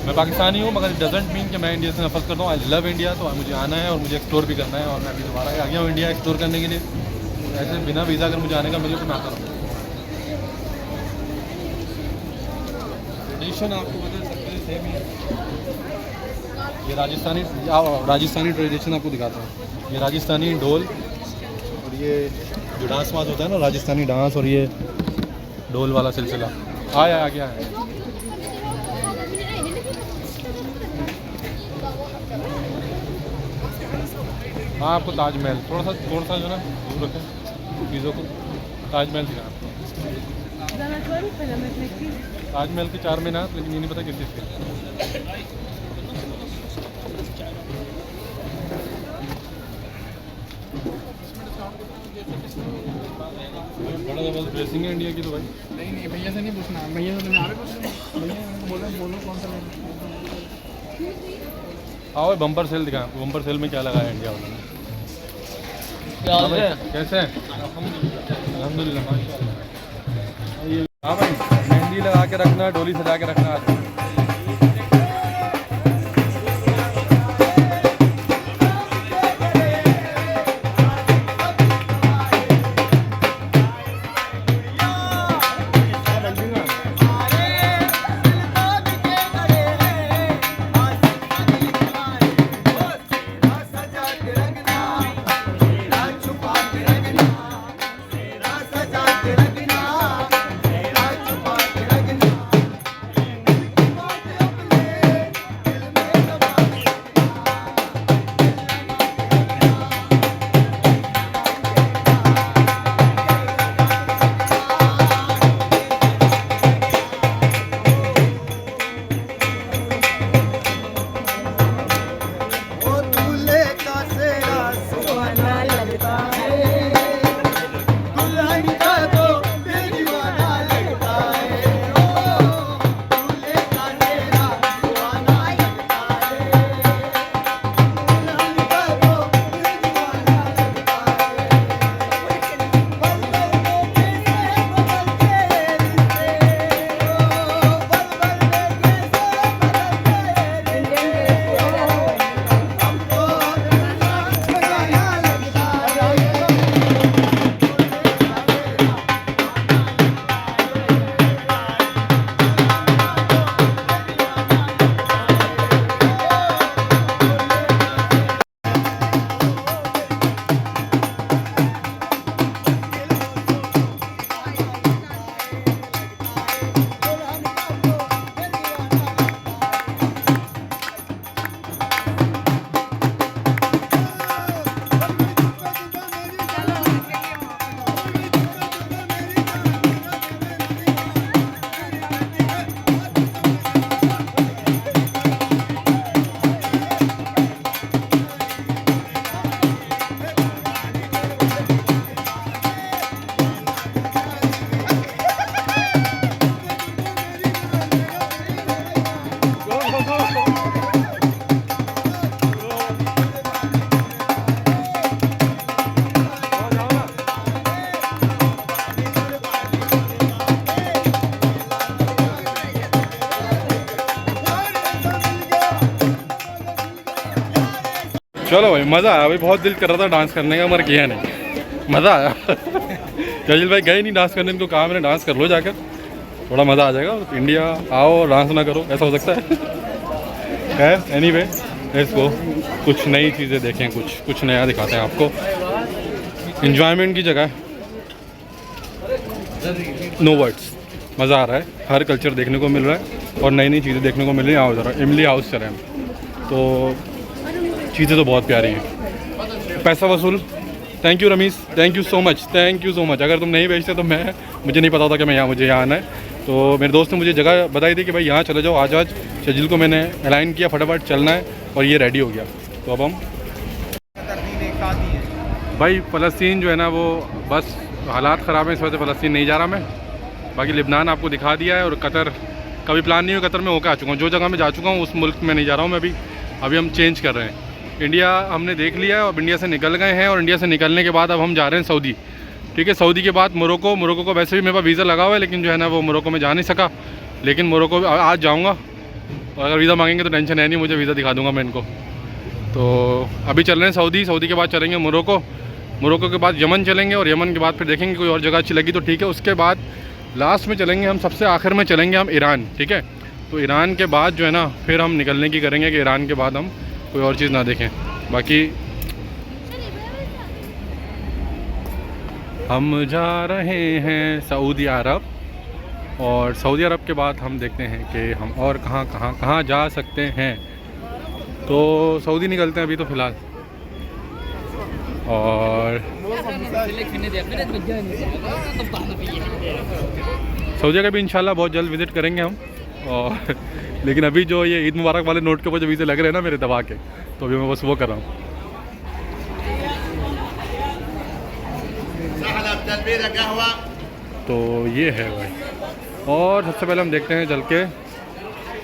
मैं पाकिस्तानी हूँ मगर डजेंट मीन कि मैं इंडिया से नफरत करता हूँ। आई लव इंडिया, तो मुझे आना है और मुझे एक्सप्लोर भी करना है। और मैं अभी दोबारा आ गया हूँ इंडिया एक्सप्लोर करने के लिए। ऐसे बिना वीज़ा अगर मुझे आने का मिले तो मैं आता रहूँ। ट्रेडिशन आपको बता सकते हैं सेम ही है। ये राजस्थानी ट्रेडिशन आपको दिखाता हूँ। ये राजस्थानी ढोल और ये जो डांस वांस होता है ना, राजस्थानी डांस और ये ढोल वाला सिलसिला आ गया है। हाँ, आपको ताजमहल थोड़ा सा जो ना दूर रखें चीज़ों को। ताजमहल दिखा आपको। ताजमहल की 4 मीनार, लेकिन ये नहीं पता किस चीज़ की। बड़ा जबरदस्त ड्रेसिंग है इंडिया की तो भाई। नहीं भैया से नहीं पूछना, भैया से भैया बोलो कौन सा लेना। आओ बम्पर सेल दिखाएं आपको। बम्पर सेल में क्या लगा है इंडिया वालों ने। कैसे हैं? अल्हम्दुलिल्लाह माशाल्लाह। हाँ भाई, मेहंदी लगा के रखना, डोली सजा के रखना। चलो भाई, मज़ा आया भाई। बहुत दिल कर रहा था डांस करने का, मगर किया नहीं। मज़ा आया। जलील भाई गए नहीं डांस करने, इनको कहा मैंने डांस कर लो जाकर, थोड़ा मज़ा आ जाएगा। इंडिया आओ डांस ना करो, ऐसा हो सकता है। खैर एनीवे लेट्स गो, कुछ नई चीज़ें देखें, कुछ नया दिखाते हैं आपको। इन्जॉयमेंट की जगह, नो वर्ड्स, मज़ा आ रहा है। हर कल्चर देखने को मिल रहा है और नई नई चीज़ें देखने को मिल रही हैं। आओ ज़रा, इमली हाउस चले हम, तो चीज़ें तो बहुत प्यारी हैं। पैसा वसूल। Thank you Ramish, thank you so much, thank you so much. अगर तुम नहीं भेजते तो मुझे नहीं पता था कि मुझे यहाँ आना है। तो मेरे दोस्त ने मुझे जगह बताई थी कि भाई यहाँ चले जाओ, आज शजील को मैंने अलाइन किया, फटाफट चलना है और ये रेडी हो गया। तो अब हम भाई फ़लस्तीन जो है ना, वो बस तो हालात ख़राब हैं, इस वजह से फ़लस्तीन नहीं जा रहा मैं। बाकी लिबनान आपको दिखा दिया है, और कतर कभी प्लान नहीं हुआ, कतर में होकर आ चुका हूँ। जो जगह मैं जा चुका हूँ उस मुल्क में नहीं जा रहा हूँ मैं अभी हम चेंज कर रहे हैं। इंडिया हमने देख लिया है, और इंडिया से निकल गए हैं, और इंडिया से निकलने के बाद अब हम जा रहे हैं सऊदी। ठीक है, सऊदी के बाद मोरक्को को वैसे भी मेरे पास वीज़ा लगा हुआ है, लेकिन जो है ना वो मोरक्को में जा नहीं सका, लेकिन मोरक्को आज जाऊँगा, और अगर वीज़ा मांगेंगे तो टेंशन है नहीं, मुझे वीज़ा दिखा दूँगा मैं इनको। तो अभी चल रहे हैं सऊदी के बाद चलेंगे मोरक्को के बाद यमन चलेंगे, और यमन के बाद फिर देखेंगे कोई और जगह अच्छी लगी तो ठीक है। उसके बाद लास्ट में चलेंगे हम, सबसे आखिर में चलेंगे हम ईरान। ठीक है, तो ईरान के बाद जो है ना फिर हम निकलने की करेंगे कि ईरान के बाद हम कोई और चीज़ ना देखें। बाकी हम जा रहे हैं सऊदी अरब, और सऊदी अरब के बाद हम देखते हैं कि हम और कहाँ जा सकते हैं। तो सऊदी निकलते हैं अभी तो फ़िलहाल, और सऊदी का भी इंशाल्लाह बहुत जल्द विज़िट करेंगे हम। और लेकिन अभी जो ये ईद मुबारक वाले नोट के ऊपर जो वीज़े लग रहे हैं ना मेरे दबा के, तो अभी मैं बस वो कर रहा हूँ। तो ये है भाई, और सबसे पहले हम देखते हैं चल के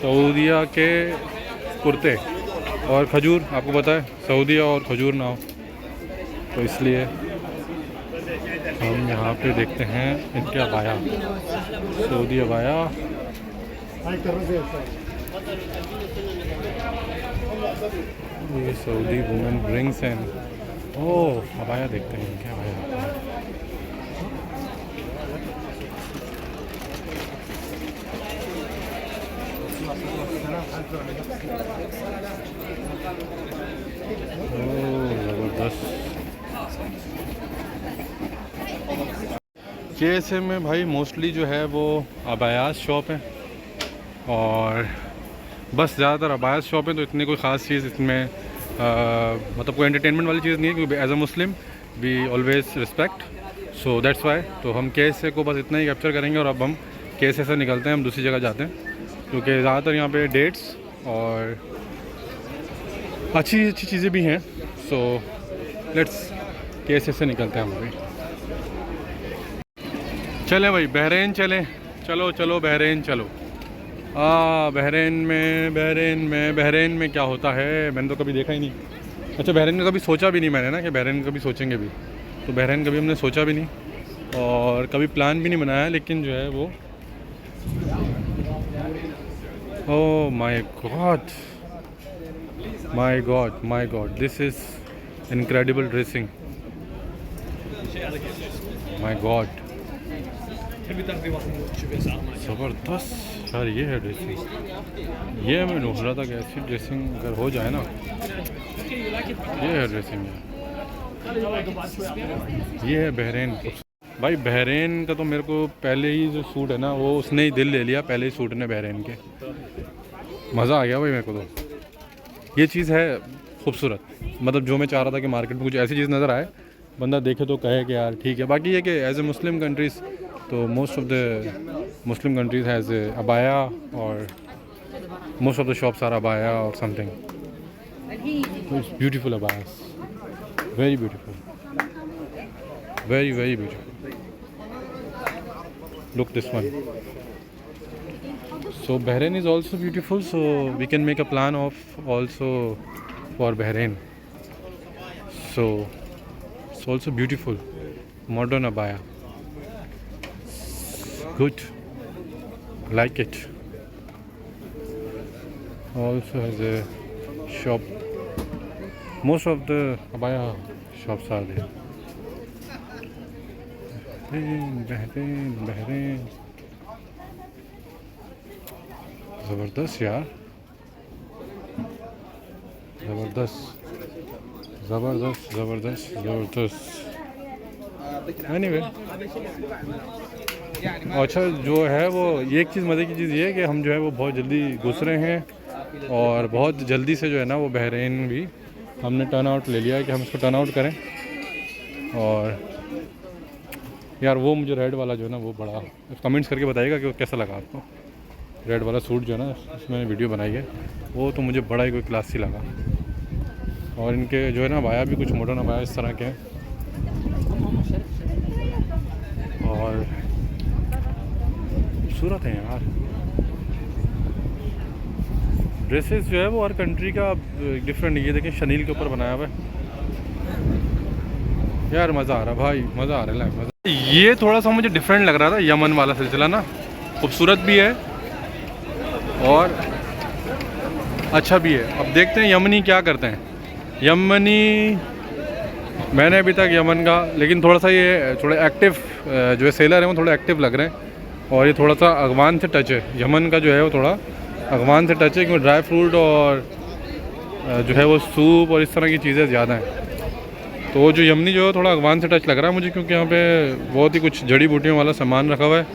सऊदीया के कुर्ते और खजूर। आपको पता है सऊदीया और खजूर ना हो, तो इसलिए हम यहाँ पे देखते हैं इनके अबाया, सऊदी अबाया। ये Saudi women rings and abaya देखते हैं इनके अबाया। ज़बरदस्त। KSA में भाई मोस्टली जो है वो अबायास शॉप है, और बस ज़्यादातर अबायास शॉप है, तो इतनी कोई ख़ास चीज़ इसमें मतलब कोई एंटरटेनमेंट वाली चीज़ नहीं है, क्योंकि as a Muslim we always respect, so that's why. तो हम KSA को बस इतना ही कैप्चर करेंगे, और अब हम KSA से निकलते हैं, हम दूसरी जगह जाते हैं, क्योंकि ज़्यादातर यहाँ पे डेट्स और अच्छी चीज़ें भी हैं। सो लेट्स KSA से निकलते हैं हम अभी। चलें भाई, बहरीन चलें, चलो बहरीन चलो। बहरीन में क्या होता है मैंने तो कभी देखा ही नहीं। अच्छा, बहरीन में कभी सोचा भी नहीं मैंने ना कि बहरीन कभी सोचेंगे भी, तो बहरीन कभी हमने सोचा भी नहीं और कभी प्लान भी नहीं बनाया, लेकिन जो है वो oh my God this is incredible dressing, my God ज़बरदस्त यार। ये है ड्रेसिंग, ये मैं ढूंढ रहा था कि ऐसी ड्रेसिंग अगर हो जाए ना, ये है ड्रेसिंग ये है बहरीन। भाई बहरीन का तो मेरे को पहले ही जो सूट है ना वो उसने ही दिल ले लिया, पहले ही सूट ने बहरीन के, मज़ा आ गया भाई मेरे को। तो ये चीज़ है खूबसूरत, मतलब जो मैं चाह रहा था कि मार्केट में कुछ ऐसी चीज़ नज़र आए, बंदा देखे तो कहे कि यार ठीक है। बाकी ये कि एज ए मुस्लिम कंट्रीज़, तो most of the Muslim countries has abaya, और most of the shops are abaya और something. It's beautiful abayas, very beautiful, very beautiful. Look this one. So Bahrain is also beautiful, so we can make a plan of also for Bahrain. So it's also beautiful, modern abaya, good, like it. Also has a shop, most of the abaya shops are there. Bahrain ज़बरदस्त यार, ज़बरदस्त। Anyway, अच्छा जो है वो ये एक चीज़ मज़े की चीज़ ये है कि हम जो है वो बहुत जल्दी घुस रहे हैं, और बहुत जल्दी से जो है ना वो बहरीन भी हमने टर्न आउट ले लिया है कि हम इसको टर्न आउट करें। और यार वो मुझे रेड वाला जो है ना वो बड़ा, कमेंट्स करके बताइएगा कि वो कैसा लगा आपको। रेड वाला सूट जो है ना इसमें मैंने वीडियो बनाई है, वो तो मुझे बड़ा ही कोई क्लासी लगा। और इनके जो है ना अबाया भी कुछ मॉडर्न अबाया इस तरह के हैं, और खूबसूरत हैं यार ड्रेसेस जो है वो हर कंट्री का डिफरेंट। ये देखें शनील के ऊपर बनाया हुआ है यार, मज़ा आ रहा भाई, मज़ा आ रहा है मज़ा। ये थोड़ा सा मुझे डिफरेंट लग रहा था यमन वाला सिलसिला ना, खूबसूरत भी है और अच्छा भी है। अब देखते हैं यमनी क्या करते हैं। यमनी मैंने अभी तक यमन का, लेकिन थोड़ा सा ये थोड़ा एक्टिव जो है सेलर है वो थोड़ा एक्टिव लग रहे हैं और ये थोड़ा सा अगवान से टच है। यमन का जो है वो थोड़ा अगवान से टच है क्योंकि ड्राई फ्रूट और जो है वो सूप और इस तरह की चीज़ें ज़्यादा हैं। तो जो यमनी जो है थोड़ा अगवान से टच लग रहा है मुझे, क्योंकि यहाँ पे बहुत ही कुछ जड़ी बूटियों वाला सामान रखा हुआ है,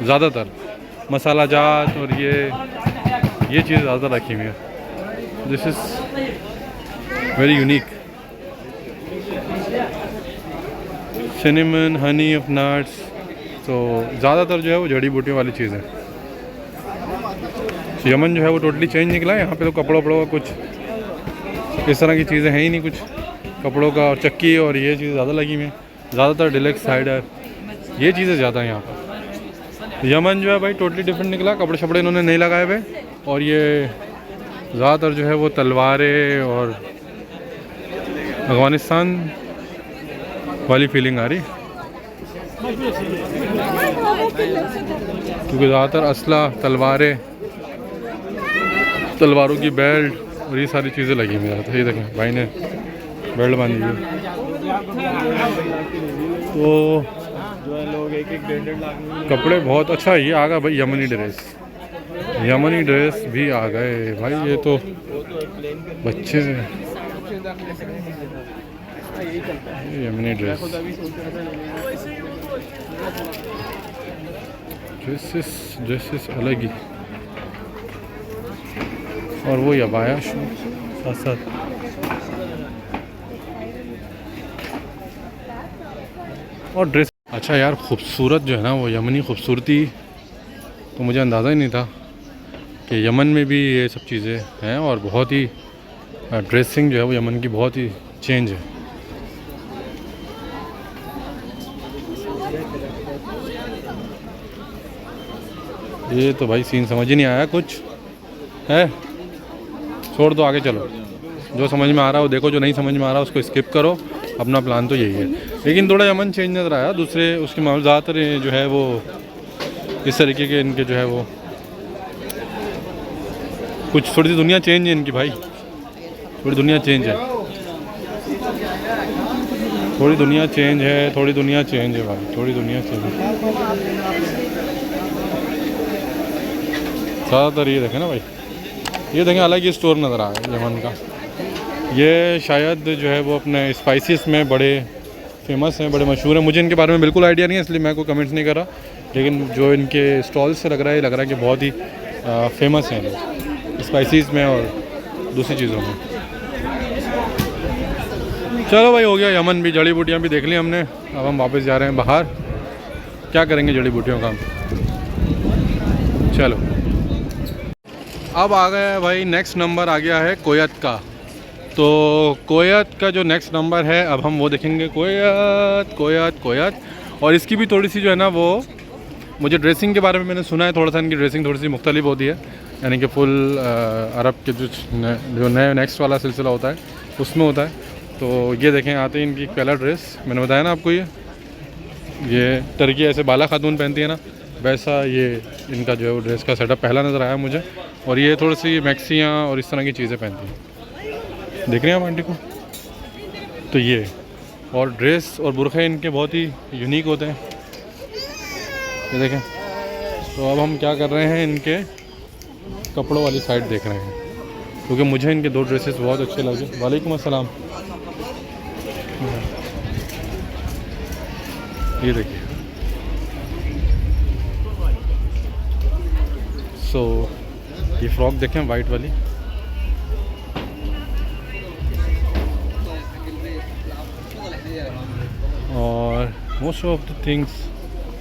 ज़्यादातर मसाला जात और ये चीज़ ज़्यादा रखी हुई है। This is very unique. Cinnamon, Honey of nuts, तो ज़्यादातर जो है वो जड़ी बूटियों वाली चीज़ है। तो यमन जो है वो टोटली चेंज निकला है। यहाँ पे तो कपड़ों का कुछ इस तरह की चीज़ें हैं ही नहीं, कुछ कपड़ों का और चक्की और ये चीज़ ज़्यादा लगी हुई हैं। ज़्यादातर डिलक्स साइडर ये चीज़ें ज़्यादा हैं यहाँ पर। तो यमन जो है भाई टोटली डिफरेंट निकला, कपड़े शपड़े इन्होंने नहीं लगाए हुए और ये ज़्यादातर जो है वो तलवारें और अफ़गानिस्तान वाली फीलिंग आ रही, क्योंकि ज़्यादातर असला, तलवारें, तलवारों की बेल्ट और ये सारी चीज़ें लगी हुई हैं। ये देखें भाई ने बेल्ट बांधी हुई। तो जो है लोग एक डेढ़ लाख कपड़े बहुत अच्छा। ये आ गया भाई यमनी ड्रेस, यमनी ड्रेस भी आ गए भाई। ये तो बच्चे से यमनी ड्रेस, ड्रेसेस अलग ही, और वो यबाया साथ साथ। और ड्रेस अच्छा यार, खूबसूरत जो है ना वो यमनी खूबसूरती, तो मुझे अंदाज़ा ही नहीं था कि यमन में भी ये सब चीज़ें हैं। और बहुत ही ड्रेसिंग जो है वो यमन की बहुत ही चेंज है। ये तो भाई सीन समझ ही नहीं आया कुछ है, छोड़ दो, आगे चलो। जो समझ में आ रहा है वो देखो, जो नहीं समझ में आ रहा है उसको स्किप करो। अपना प्लान तो यही है। लेकिन थोड़ा यमन चेंज नज़र आया, दूसरे उसके मामले ज़्यादातर जो है वो इस तरीके के इनके जो है वो कुछ थोड़ी सी दुनिया चेंज है इनकी भाई, थोड़ी दुनिया चेंज है, थोड़ी दुनिया चेंज है, थोड़ी दुनिया चेंज है भाई, थोड़ी दुनिया चेंज है ज़्यादातर। ये देखें ना भाई, ये देखें अलग ही स्टोर नज़र आ रहा है यमन का। ये शायद जो है वो अपने स्पाइसेस में बड़े फेमस हैं, बड़े मशहूर हैं। मुझे इनके बारे में बिल्कुल आइडिया नहीं है, इसलिए मैं कोई कमेंट्स नहीं कर रहा, लेकिन जो इनके स्टॉल से लग रहा है, कि बहुत ही फेमस हैं स्पाइसेस में और दूसरी चीज़ों में। चलो भाई, हो गया यमन भी, जड़ी बूटियाँ भी देख ली हमने। अब हम वापस जा रहे हैं बाहर, क्या करेंगे जड़ी बूटियों का। चलो अब आ गया भाई, नेक्स्ट नंबर आ गया है कोयत का। तो कोयत का जो नेक्स्ट नंबर है, अब हम वो देखेंगे। कोयत कोयत कोयत। और इसकी भी थोड़ी सी जो है ना वो, मुझे ड्रेसिंग के बारे में मैंने सुना है थोड़ा सा, इनकी ड्रेसिंग थोड़ी सी मुख्तलिफ होती है, यानी कि फुल अरब के जो नए नेक्स्ट वाला सिलसिला होता है उसमें होता है। तो ये देखें, आते हैं इनकी पहला ड्रेस, मैंने बताया ना आपको, ये टर्की ऐसे बाला खातून पहनती है ना, वैसा ये इनका जो है वो ड्रेस का सेटअप पहला नज़र आया मुझे। और ये थोड़ी सी मैक्सियाँ और इस तरह की चीज़ें पहनती हैं, देख रहे हैं आप आंटी को। तो ये और ड्रेस और बुरखे इनके बहुत ही यूनिक होते हैं, ये देखें। तो अब हम क्या कर रहे हैं, इनके कपड़ों वाली साइड देख रहे हैं, क्योंकि मुझे इनके दो ड्रेसेस बहुत अच्छे लगे। वालेकुम अस्सलाम। ये देखिए, सो ये फ्रॉक देखें वाइट वाली, और most of the things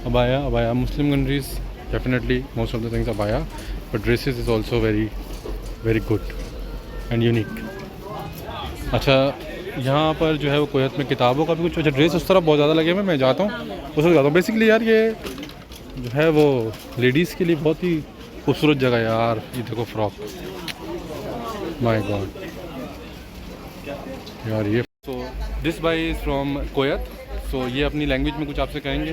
abaya. Abaya Muslim countries definitely most of the things abaya, but dresses is also very very good and unique. अच्छा, यहाँ पर जो है वो कोयत में किताबों का भी कुछ अच्छा ड्रेस उस तरफ बहुत ज़्यादा लगे हुए मैं जाता हूँ उस तरफ जाता हूँ। बेसिकली यार ये जो है वो लेडीज़ के लिए बहुत ही खूबसूरत जगह है यार। ये देखो फ्रॉक, माय गॉड यार ये। सो दिस बाई इज़ फ्रॉम कोयत। सो ये अपनी लैंग्वेज में कुछ आपसे कहेंगे।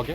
ओके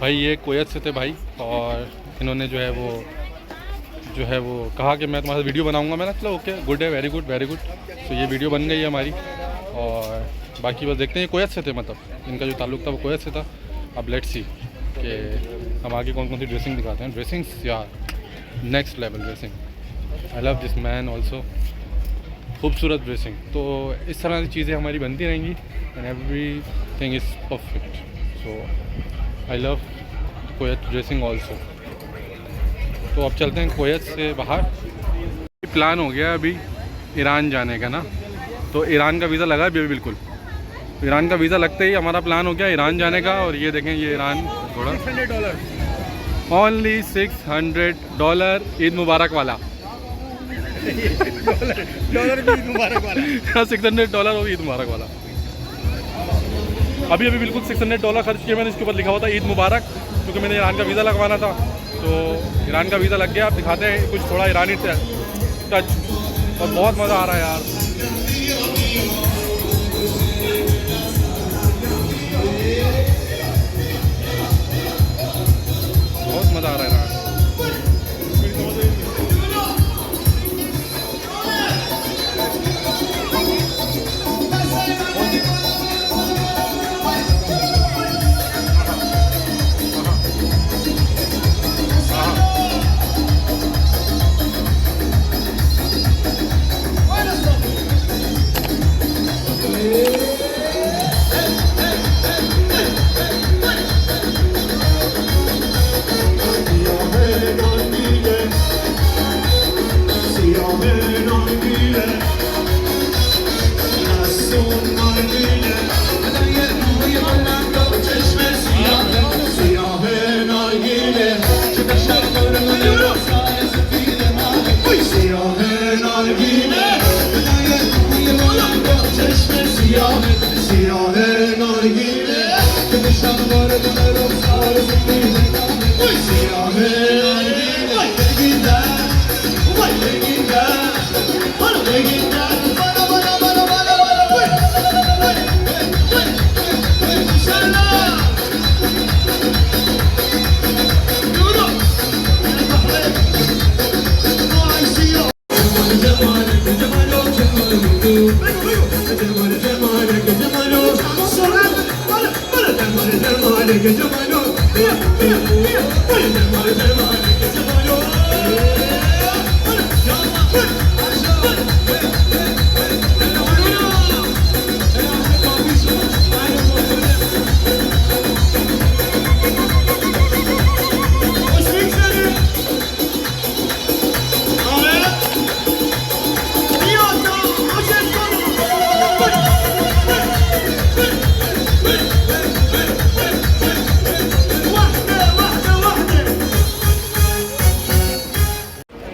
भाई ये कोयत से थे भाई और इन्होंने जो है वो कहा कि मैं तुम्हारे साथ वीडियो बनाऊंगा। मैंने चलो ओके गुड है, वेरी गुड वेरी गुड। तो ये वीडियो बन गई है हमारी और बाकी बस देखते हैं। ये कोयत से थे, मतलब इनका जो ताल्लुक था वो कोयत से था। अब लेट्स सी कि हम आगे कौन कौन सी ड्रेसिंग दिखाते हैं। ड्रेसिंग्स यार next level dressing. I love this man also. खूबसूरत ड्रेसिंग। तो इस तरह की चीज़ें हमारी बनती रहेंगी and every thing is perfect. So I love कोयत dressing also. तो अब चलते हैं कोयत से बाहर। प्लान हो गया अभी ईरान जाने का ना, तो ईरान का वीज़ा लगा अभी बिल्कुल। ईरान का वीज़ा लगते ही हमारा प्लान हो गया ईरान जाने का। और ये देखें ये ईरान थोड़ा $600 ओनली $600 ईद मुबारक वाला डॉलर भी मुबारक वाला। $600 वो ईद मुबारक वाला। अभी बिल्कुल $600 खर्च किया मैंने। इसके ऊपर लिखा हुआ था ईद मुबारक, क्योंकि मैंने ईरान का वीज़ा लगवाना था। तो ईरान का वीज़ा लग गया। आप दिखाते हैं कुछ थोड़ा ईरानी टच और बहुत मज़ा आ रहा है यार। बहुत मज़ा आ रहा है यार।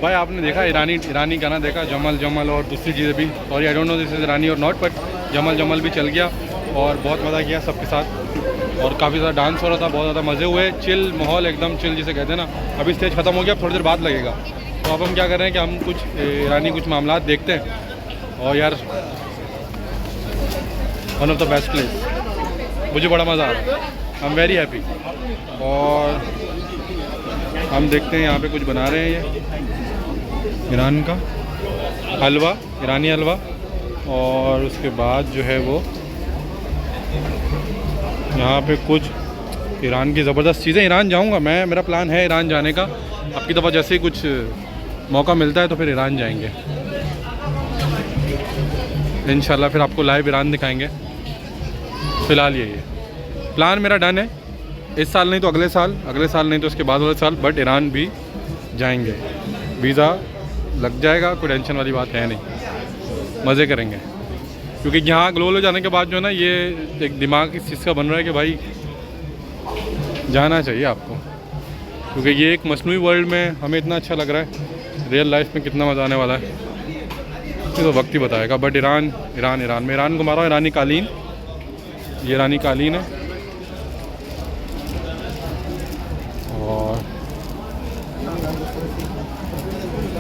भाई आपने देखा ईरानी गाना देखा, जमल जमल और दूसरी चीज़ें भी। Sorry I don't know this is ईरानी और नॉट, बट जमल भी चल गया और बहुत मज़ा किया सबके साथ और काफ़ी ज़्यादा डांस हो रहा था, बहुत ज़्यादा मज़े हुए। चिल माहौल, एकदम चिल जिसे कहते हैं ना। अभी स्टेज ख़त्म हो गया, अब थोड़ी देर बाद लगेगा। तो अब हम क्या कर रहे हैं कि हम कुछ ईरानी कुछ मामलात देखते हैं। और यार one of the best place, मुझे बड़ा मज़ा आ रहा है। I am very happy. और हम देखते हैं यहाँ पे कुछ बना रहे हैं ये ईरान का हलवा, ईरानी हलवा। और उसके बाद जो है वो यहाँ पे कुछ ईरान की ज़बरदस्त चीज़ें। ईरान जाऊँगा मैं, मेरा प्लान है ईरान जाने का। अब की दफ़ा जैसे ही कुछ मौका मिलता है तो फिर ईरान जाएंगे इंशाल्लाह। फिर आपको लाइव ईरान दिखाएंगे। फ़िलहाल ये प्लान मेरा डन है। इस साल नहीं तो अगले साल नहीं तो उसके बाद वाले साल, बट ईरान भी जाएंगे। वीज़ा लग जाएगा, कोई टेंशन वाली बात है नहीं। मज़े करेंगे। क्योंकि यहाँ ग्लोबल जाने के बाद जो है ना, ये एक दिमाग इस चीज़ का बन रहा है कि भाई जाना चाहिए आपको, क्योंकि ये एक मसनूई वर्ल्ड में हमें इतना अच्छा लग रहा है, रियल लाइफ में कितना मज़ा आने वाला है ये तो वक्त ही बताएगा। बट ईरान में ईरान को मारा, ईरानी कालीन, ये ईरानी कालीन है और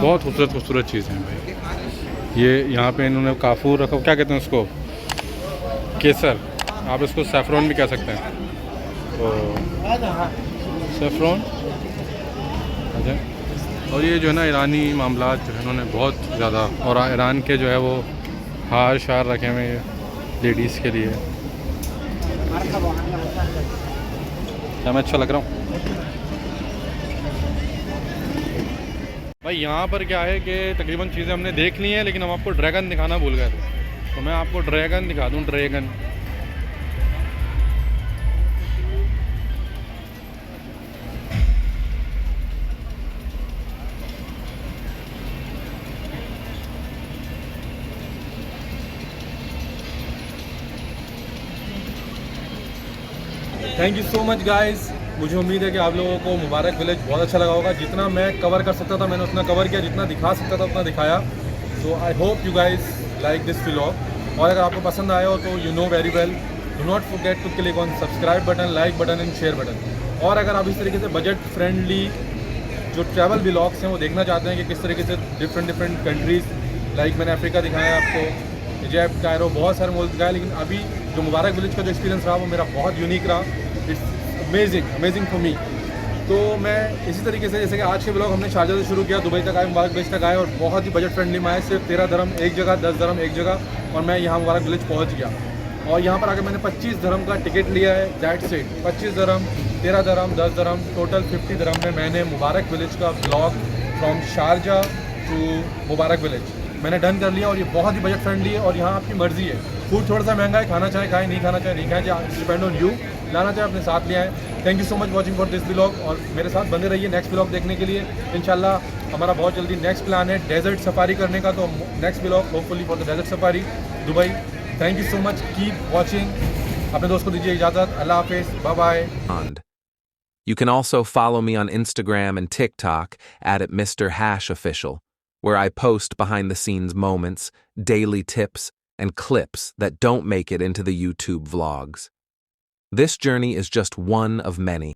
बहुत खूबसूरत चीज़ें हैं भाई। ये यहाँ पे इन्होंने काफूर रखा, क्या कहते हैं उसको, केसर, आप इसको सैफरॉन भी कह सकते हैं, तो सैफरॉन। अच्छा, और ये जो है ना ईरानी मामलात जो है इन्होंने बहुत ज़्यादा, और ईरान के जो है वो हार शार रखे हुए हैं लेडीज़ के लिए। क्या मैं अच्छा लग रहा हूँ भाई? यहाँ पर क्या है कि तकरीबन चीज़ें हमने देख ली हैं, लेकिन हम आपको ड्रैगन दिखाना भूल गए थे, तो मैं आपको ड्रैगन दिखा दूँ। Dragon thank you so much guys. मुझे उम्मीद है कि आप लोगों को मुबारक विलेज बहुत अच्छा लगा होगा। जितना मैं कवर कर सकता था मैंने उतना कवर किया, जितना दिखा सकता था उतना दिखाया। So I hope you guys like this vlog, और अगर आपको पसंद आया हो तो you know very well, do not forget to click on subscribe button, like button and share button. और अगर आप इस तरीके से बजट फ्रेंडली जो ट्रैवल व्लॉग्स हैं वो देखना चाहते हैं कि किस तरीके से डिफरेंट कंट्रीज़, लाइक मैंने अफ्रीका दिखाया आपको, इजिप्ट, कायरो, बहुत सारे मुल्क दिखाए, लेकिन अभी जो मुबारक विलेज का जो एक्सपीरियंस रहा वो मेरा बहुत यूनिक रहा। It's amazing for me. तो मैं इसी तरीके से, जैसे कि आज के ब्लॉग हमने शारजा से शुरू किया, दुबई तक आए, मुबारक विलेज तक आए, और बहुत ही बजट फ्रेंडली में आए, सिर्फ 13 दिरहम एक जगह, 10 दिरहम एक जगह, और मैं यहाँ मुबारक विलेज पहुँच गया। और यहाँ पर आकर मैंने 25 दिरहम का टिकट लिया है, दैट्स इट। 25 दिरहम, 13 दिरहम, 10 दिरहम, टोटल 50 दिरहम में मैंने मुबारक विलेज का vlog from Sharjah to Mubarak village मैंने डन कर लिया। और ये बहुत ही बजट फ्रेंडली है, और यहाँ आपकी मर्ज़ी है, फूड थोड़ा सा महंगा है, खाना चाहे खाएं, नहीं खाना चाहे नहीं खाएं, डिपेंड ऑन यू, लाना चाहे अपने साथ ले आएँ। Thank you so much watching for this vlog, और मेरे साथ बने रहिए नेक्स्ट व्लॉग देखने के लिए। इंशाल्लाह हमारा बहुत जल्दी नेक्स्ट प्लान है डेजर्ट सफारी करने का, तो next vlog hopefully for the desert safari Dubai. Thank you so much, keep watching. अपने दोस्त को दीजिए इजाज़त, अल्लाह हाफिज़, bye bye. You can also follow me on Instagram and TikTok at @MrHashOfficial, where I post behind-the-scenes moments, daily tips, and clips that don't make it into the YouTube vlogs. This journey is just one of many.